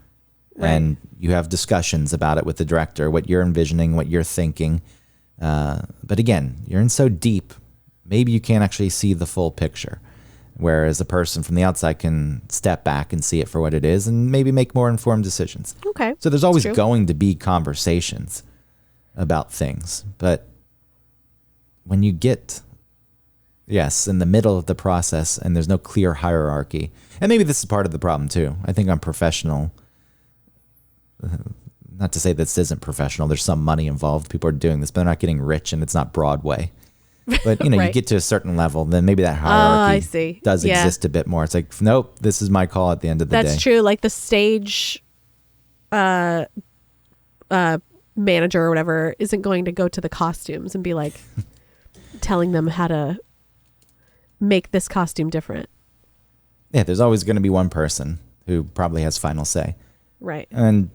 and you have discussions about it with the director, what you're envisioning, what you're thinking. But again, you're in so deep, maybe you can't actually see the full picture. Whereas a person from the outside can step back and see it for what it is and maybe make more informed decisions. Okay. So there's always That's true. going to be conversations about things. But when you get Yes, in the middle of the process, and there's no clear hierarchy. And maybe this is part of the problem too. I think I'm professional. Not to say this isn't professional. There's some money involved. People are doing this, but they're not getting rich, and it's not Broadway. But you know, Right. you get to a certain level, then maybe that hierarchy I see. does Yeah. exist a bit more. It's like, nope, this is my call at the end of the day. That's true. Like the stage manager or whatever isn't going to go to the costumes and be like telling them how to make this costume different. Yeah, there's always going to be one person who probably has final say. Right. And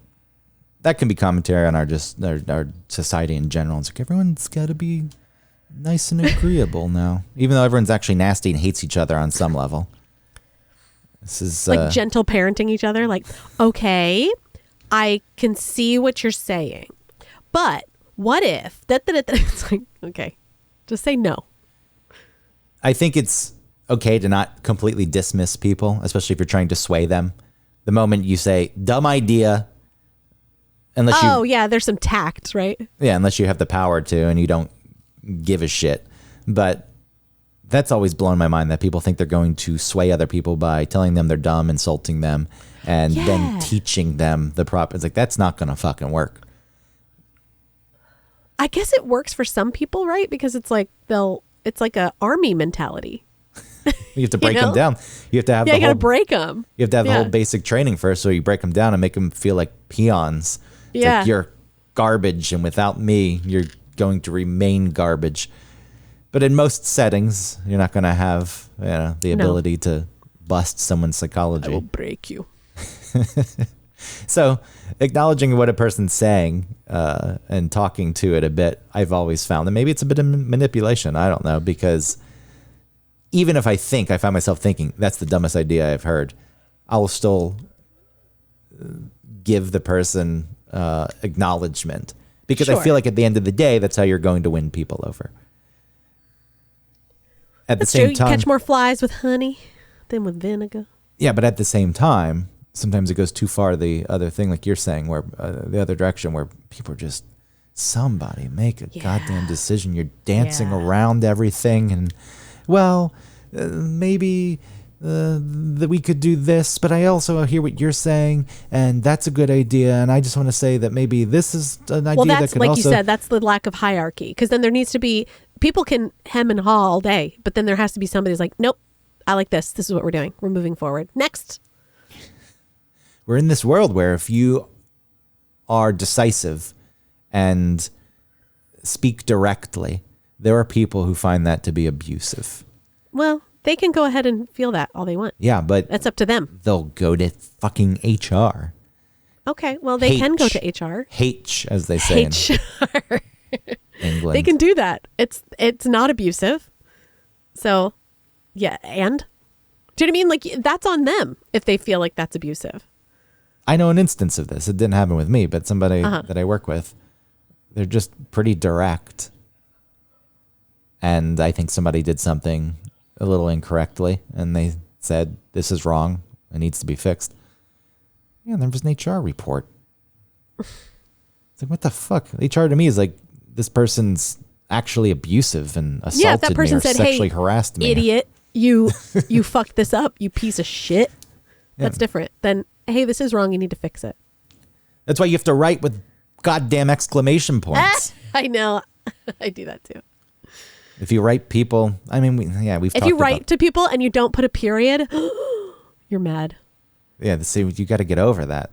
that can be commentary on our society in general. It's like everyone's got to be nice and agreeable now, even though everyone's actually nasty and hates each other on some level. This is Like gentle parenting each other. Like, okay, I can see what you're saying, but what if that? It's like, okay, just say no. I think it's okay to not completely dismiss people, especially if you're trying to sway them. The moment you say dumb idea, unless Oh yeah, there's some tact, right? unless you have the power to and you don't give a shit. But that's always blown my mind that people think they're going to sway other people by telling them they're dumb, insulting them, and then teaching them the proper. It's like, that's not going to fucking work. I guess it works for some people, right? Because it's like it's like a army mentality. You have to break know? them down. You have to have Yeah, the you got to whole break them. You have to have the Yeah. whole basic training first, so you break them down and make them feel like peons. It's Yeah. like, you're garbage, and without me, you're going to remain garbage. But in most settings, you're not going to have the ability to bust someone's psychology. I will break you. So acknowledging what a person's saying and talking to it a bit, I've always found that maybe it's a bit of manipulation. I don't know, because even if I find myself thinking that's the dumbest idea I've heard, I will still give the person acknowledgement, because I Sure. feel like at the end of the day, that's how you're going to win people over. At That's the same true. time, You catch more flies with honey than with vinegar. yeah, but at the same time, sometimes it goes too far the other thing, like you're saying, where the other direction, where people are just, somebody make a goddamn decision. You're dancing Yeah. around everything, and maybe that we could do this, but I also hear what you're saying, and that's a good idea, and I just want to say that maybe this is an idea Well, that that's could like also... you said, that's the lack of hierarchy. Because then there needs to be, people can hem and haw all day, but then there has to be somebody who's like, nope, I like this. This is what we're doing. We're moving forward. Next. We're in this world where if you are decisive and speak directly, there are people who find that to be abusive. Well, they can go ahead and feel that all they want. Yeah, but That's up to them. they'll go to fucking HR. Okay. Well, they can go H. to HR. H, as they say HR. in England. They can do that. It's not abusive. So, yeah. And do you know what I mean? Like, that's on them if they feel like that's abusive. I know an instance of this. It didn't happen with me, but somebody that I work with, they're just pretty direct. And I think somebody did something a little incorrectly, and they said, this is wrong. It needs to be fixed. Yeah, and there was an HR report. It's like, what the fuck? HR to me is like, this person's actually abusive and assaulted Yeah, if that person me or said, sexually hey, harassed me. idiot, you fucked this up, you piece of shit. That's different than, hey, this is wrong, you need to fix it. That's why you have to write with goddamn exclamation points. I know. I do that too. If you write people, I mean, we've If talked you write about, to people and you don't put a period, you're mad. see, you got to get over that.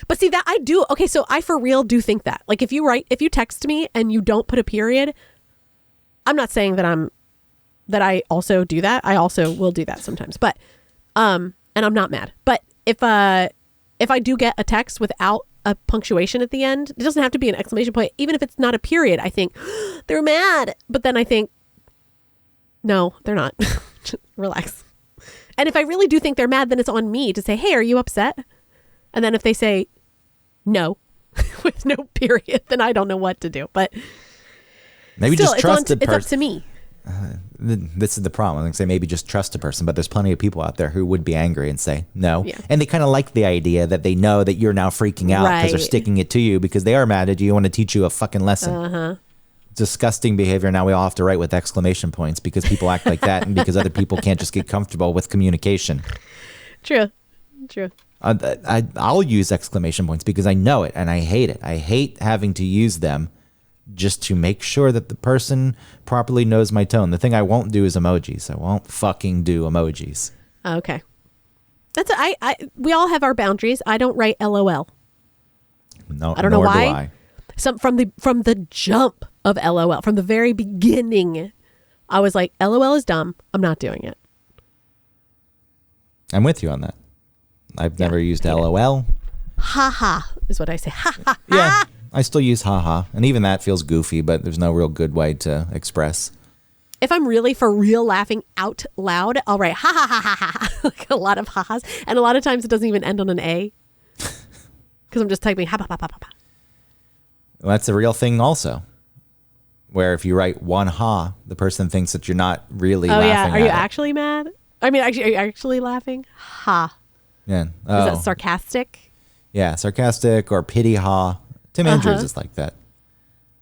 But see that I do. Okay, so I for real do think that. Like if you text me and you don't put a period, I'm not saying that I also do that. I also will do that sometimes. But and I'm not mad. But if I do get a text without a punctuation at the end, it doesn't have to be an exclamation point. Even if it's not a period, I think they're mad. But then I think, no, they're not. Just relax. And if I really do think they're mad, then it's on me to say, hey, are you upset? And then if they say no with no period, then I don't know what to do. But Maybe still, just trust the it's up person. to me. This is the problem. I say maybe just trust a person, but there's plenty of people out there who would be angry and say no. Yeah. And they kind of like the idea that they know that you're now freaking out because they're Right. sticking it to you because they are mad at you and want to teach you a fucking lesson. disgusting behavior. Now we all have to write with exclamation points because people act like that, and because other people can't just get comfortable with communication. True. I'll use exclamation points because I know it and I hate it. I hate having to use them just to make sure that the person properly knows my tone. The thing I won't do is emojis. I won't fucking do emojis. Okay. We all have our boundaries. I don't write LOL. No, I don't know nor why. do I. Some from the jump of LOL, from the very beginning, I was like, LOL is dumb. I'm not doing it. I'm with you on that. I've never used LOL. Ha is what I say. Ha ha. Yeah, I still use haha, and even that feels goofy, but there's no real good way to express. If I'm really for real laughing out loud, I'll write ha ha ha ha ha, like a lot of ha-has, and a lot of times it doesn't even end on an A, because I'm just typing ha ha ha ha ha. Well, that's a real thing also, where if you write one ha, the person thinks that you're not really laughing. Oh yeah, are you at it. actually mad? I mean, actually, are you actually laughing? Ha. Yeah. Is Oh. that sarcastic? Yeah, sarcastic or pity ha. Tim Andrews is like that.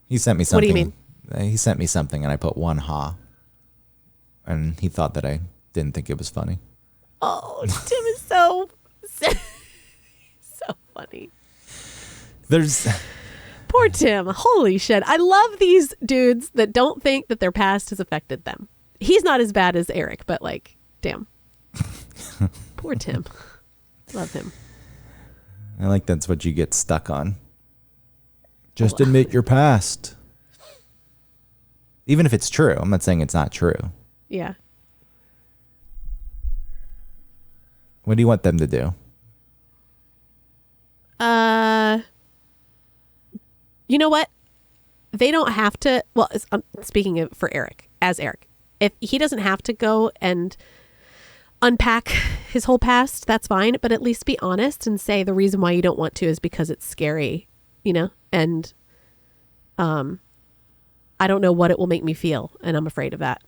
He sent me What do something. you mean? He sent me something and I put one ha. And he thought that I didn't think it was funny. Oh, Tim is so funny. There's Poor Tim. Holy shit. I love these dudes that don't think that their past has affected them. He's not as bad as Eric, but like, damn. Poor Tim. Love him. I like that's what you get stuck on. Just admit your past. Even if it's true. I'm not saying it's not true. Yeah. What do you want them to do? You know what? They don't have to. Well, I'm speaking of for Eric, as Eric, if he doesn't have to go and unpack his whole past, that's fine. But at least be honest and say the reason why you don't want to is because it's scary, you know? And I don't know what it will make me feel, and I'm afraid of that.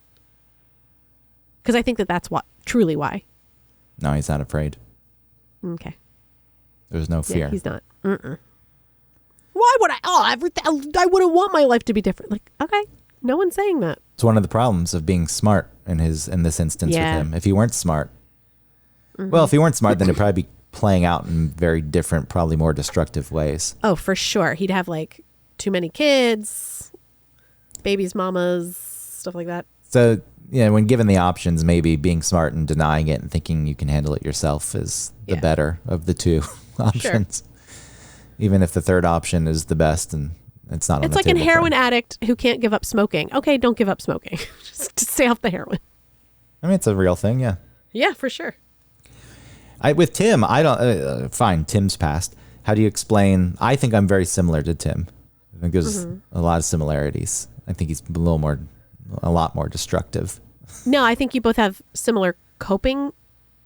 Because I think that that's what truly why. No, he's not afraid. Okay. There's no fear. Yeah, he's not. Why would I? I wouldn't want my life to be different. Like, okay, no one's saying that. It's one of the problems of being smart in this instance Yeah. with him. If he weren't smart, well, if he weren't smart, then it'd probably be playing out in very different, probably more destructive ways. Oh, for sure. He'd have like too many kids, babies, mamas, stuff like that. So, yeah, when given the options, maybe being smart and denying it and thinking you can handle it yourself is the Yeah. better of the two options. Even if the third option is the best and it's not on It's the like an table for heroin him. addict who can't give up smoking. Okay, don't give up smoking. Just stay off the heroin. I mean, it's a real thing, yeah. Yeah, for sure. With Tim, I don't. Fine, Tim's past. How do you explain? I think I'm very similar to Tim. I think there's a lot of similarities. I think he's a lot more destructive. No, I think you both have similar coping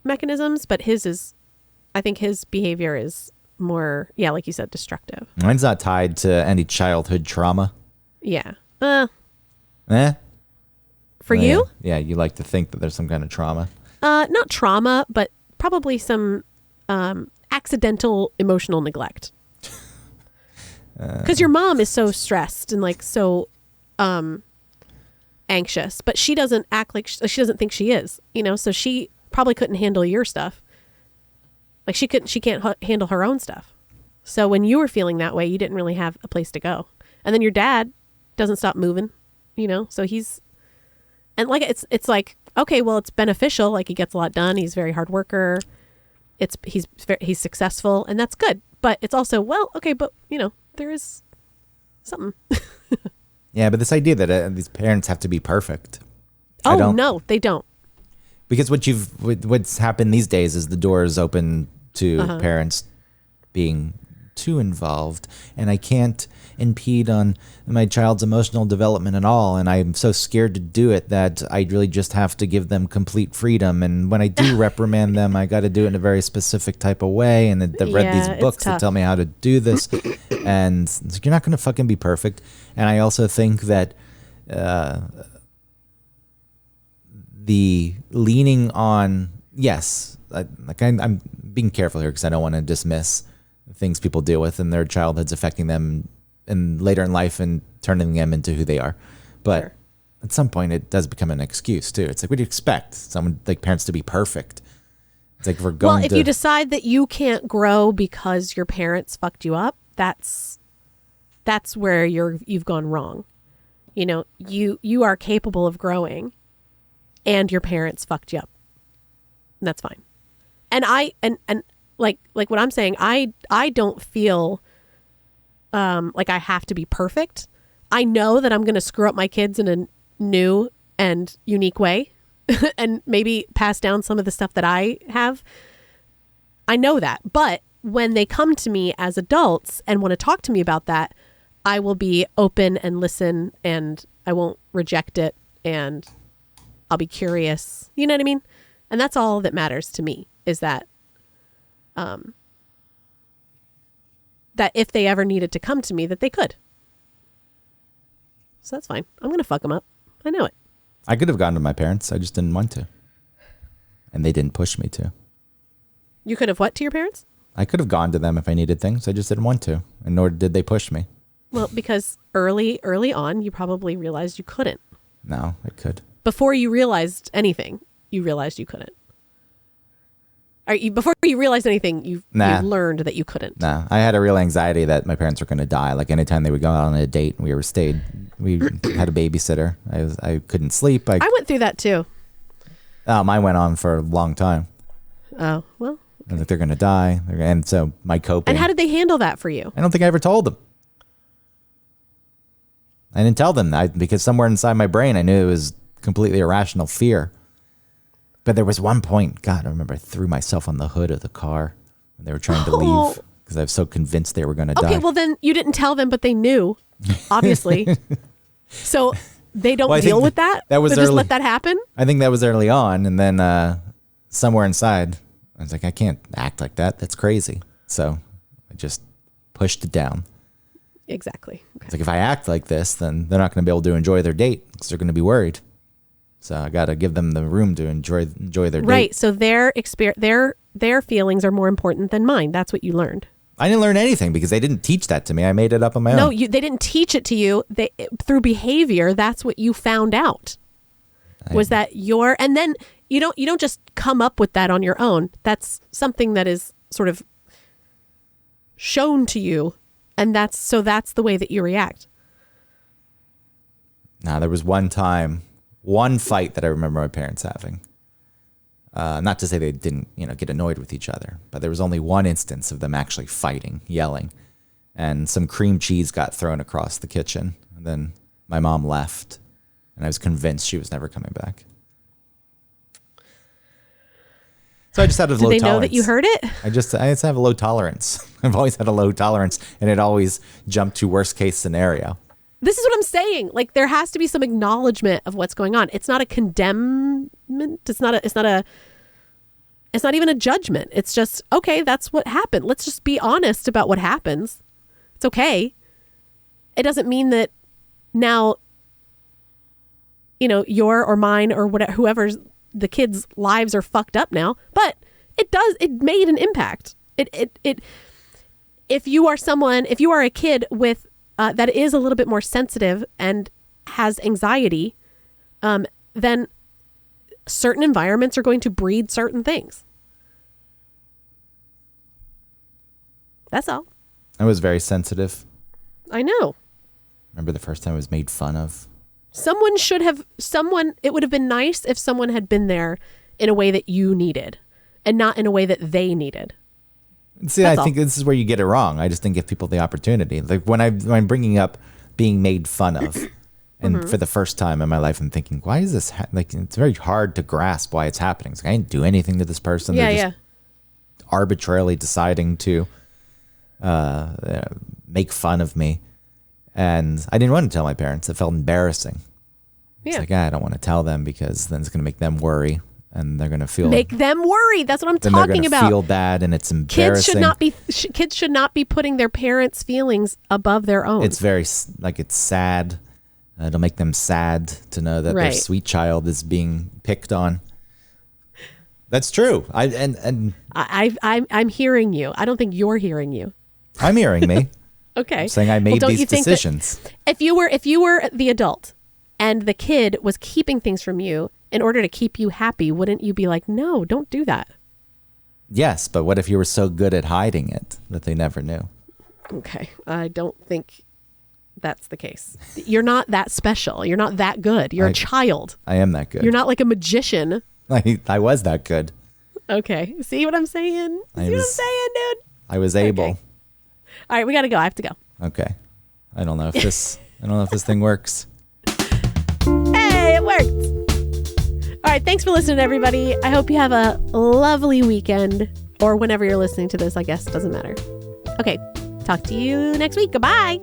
mechanisms, but I think his behavior is more, yeah, like you said, destructive. Mine's not tied to any childhood trauma. Yeah. For Yeah. you? Yeah, you like to think that there's some kind of trauma. Not trauma, but probably some accidental emotional neglect. Because your mom is so stressed and like so anxious, but she doesn't act like she doesn't think she is, you know. So she probably couldn't handle your stuff. Like she can't handle her own stuff. So when you were feeling that way, you didn't really have a place to go. And then your dad doesn't stop moving, you know. So and like it's like, okay, well, it's beneficial. Like he gets a lot done. He's a very hard worker. He's successful, and that's good. But it's also, well, okay, but you know, there is something. Yeah, but this idea that these parents have to be perfect. Oh no, they don't. Because what's happened these days is the door is open to parents being too involved, and I can't impede on my child's emotional development at all, and I'm so scared to do it that I really just have to give them complete freedom. And when I do reprimand them, I got to do it in a very specific type of way, and I've read Yeah, these books it's that tough. tell me how to do this, and it's like, you're not going to fucking be perfect. And I also think that the leaning on, yes, I'm being careful here because I don't want to dismiss things people deal with and their childhood's affecting them and later in life and turning them into who they are. But Sure. at some point, it does become an excuse too. It's like, what do you expect? Someone like parents to be perfect. It's like we're going. Well, if you decide that you can't grow because your parents fucked you up, that's where you've gone wrong. You know, you are capable of growing, and your parents fucked you up. And that's fine. And like what I'm saying, I don't feel like I have to be perfect. I know that I'm going to screw up my kids in a new and unique way and maybe pass down some of the stuff that I have. I know that. But when they come to me as adults and want to talk to me about that, I will be open and listen, and I won't reject it, and I'll be curious. You know what I mean? And that's all that matters to me, is that that if they ever needed to come to me, that they could. So that's fine. I'm going to fuck them up. I know it. I could have gone to my parents. I just didn't want to. And they didn't push me to. You could have what to your parents? I could have gone to them if I needed things. I just didn't want to. And nor did they push me. Well, because early on, you probably realized you couldn't. No, I could. Before you realized anything, you realized you couldn't. Before you realized anything, you learned that you couldn't. No, I had a real anxiety that my parents were going to die. Like anytime they would go out on a date and we had a babysitter. I couldn't sleep. I went through that too. Mine went on for a long time. Oh, well. And that they're going to die. And so my coping. And how did they handle that for you? I don't think I ever told them. I didn't tell them that because somewhere inside my brain, I knew it was completely irrational fear. But there was one point, God, I remember I threw myself on the hood of the car when they were trying to leave because I was so convinced they were going to die. Okay, well then you didn't tell them, but they knew, obviously. So they don't deal with that? That was they early. Just let that happen? I think that was early on. And then somewhere inside, I was like, I can't act like that. That's crazy. So I just pushed it down. Exactly. Okay. It's like if I act like this, then they're not going to be able to enjoy their date because they're going to be worried. So I got to give them the room to enjoy their date. Right. So their feelings are more important than mine. That's what you learned. I didn't learn anything because they didn't teach that to me. I made it up on my own. No, they didn't teach it to you. Through behavior, that's what you found out. And then you don't just come up with that on your own. That's something that is sort of shown to you, and that's the way that you react. Now there was one fight that I remember my parents having. Not to say they didn't, get annoyed with each other, but there was only one instance of them actually fighting, yelling, and some cream cheese got thrown across the kitchen. And then my mom left, and I was convinced she was never coming back. So I just had a low tolerance. Did they know that you heard it? I just have a low tolerance. I've always had a low tolerance, and it always jumped to worst case scenario. This is what I'm saying. Like, there has to be some acknowledgement of what's going on. It's not a condemnment. It's not even a judgment. It's just, okay, that's what happened. Let's just be honest about what happens. It's okay. It doesn't mean that now, your or mine or whatever, whoever's the kids' lives are fucked up now, but it made an impact. If you are a kid with, that is a little bit more sensitive and has anxiety, then certain environments are going to breed certain things. That's all. I was very sensitive. I know. Remember the first time I was made fun of? It would have been nice if someone had been there in a way that you needed and not in a way that they needed. See, I think this is where you get it wrong. I just didn't give people the opportunity. Like when I'm bringing up being made fun of, and for the first time in my life, I'm thinking, why is this? It's very hard to grasp why it's happening. It's like, I didn't do anything to this person. Yeah, They're just arbitrarily deciding to make fun of me, and I didn't want to tell my parents. It felt embarrassing. It's like, I don't want to tell them because then it's going to make them worry. And they're going to make them worry. That's what I'm talking about. They're going to feel bad, and it's embarrassing. Kids should not be putting their parents' feelings above their own. It's it's sad. It'll make them sad to know that their sweet child is being picked on. That's true. I'm hearing you. I don't think you're hearing you. I'm hearing me. Okay. I'm saying I made don't these you think that decisions. if you were the adult and the kid was keeping things from you in order to keep you happy, wouldn't you be like, no, don't do that? Yes, but what if you were so good at hiding it that they never knew? Okay. I don't think that's the case. You're not that special. You're not that good. You're a child. I am that good. You're not like a magician. I was that good. Okay. See what I'm saying? What I'm saying, dude? I was able. Okay. All right, we got to go. I have to go. Okay. I don't know if this thing works. Hey, it worked. All right, thanks for listening, everybody. I hope you have a lovely weekend, or whenever you're listening to this, I guess it doesn't matter. Okay, talk to you next week. Goodbye.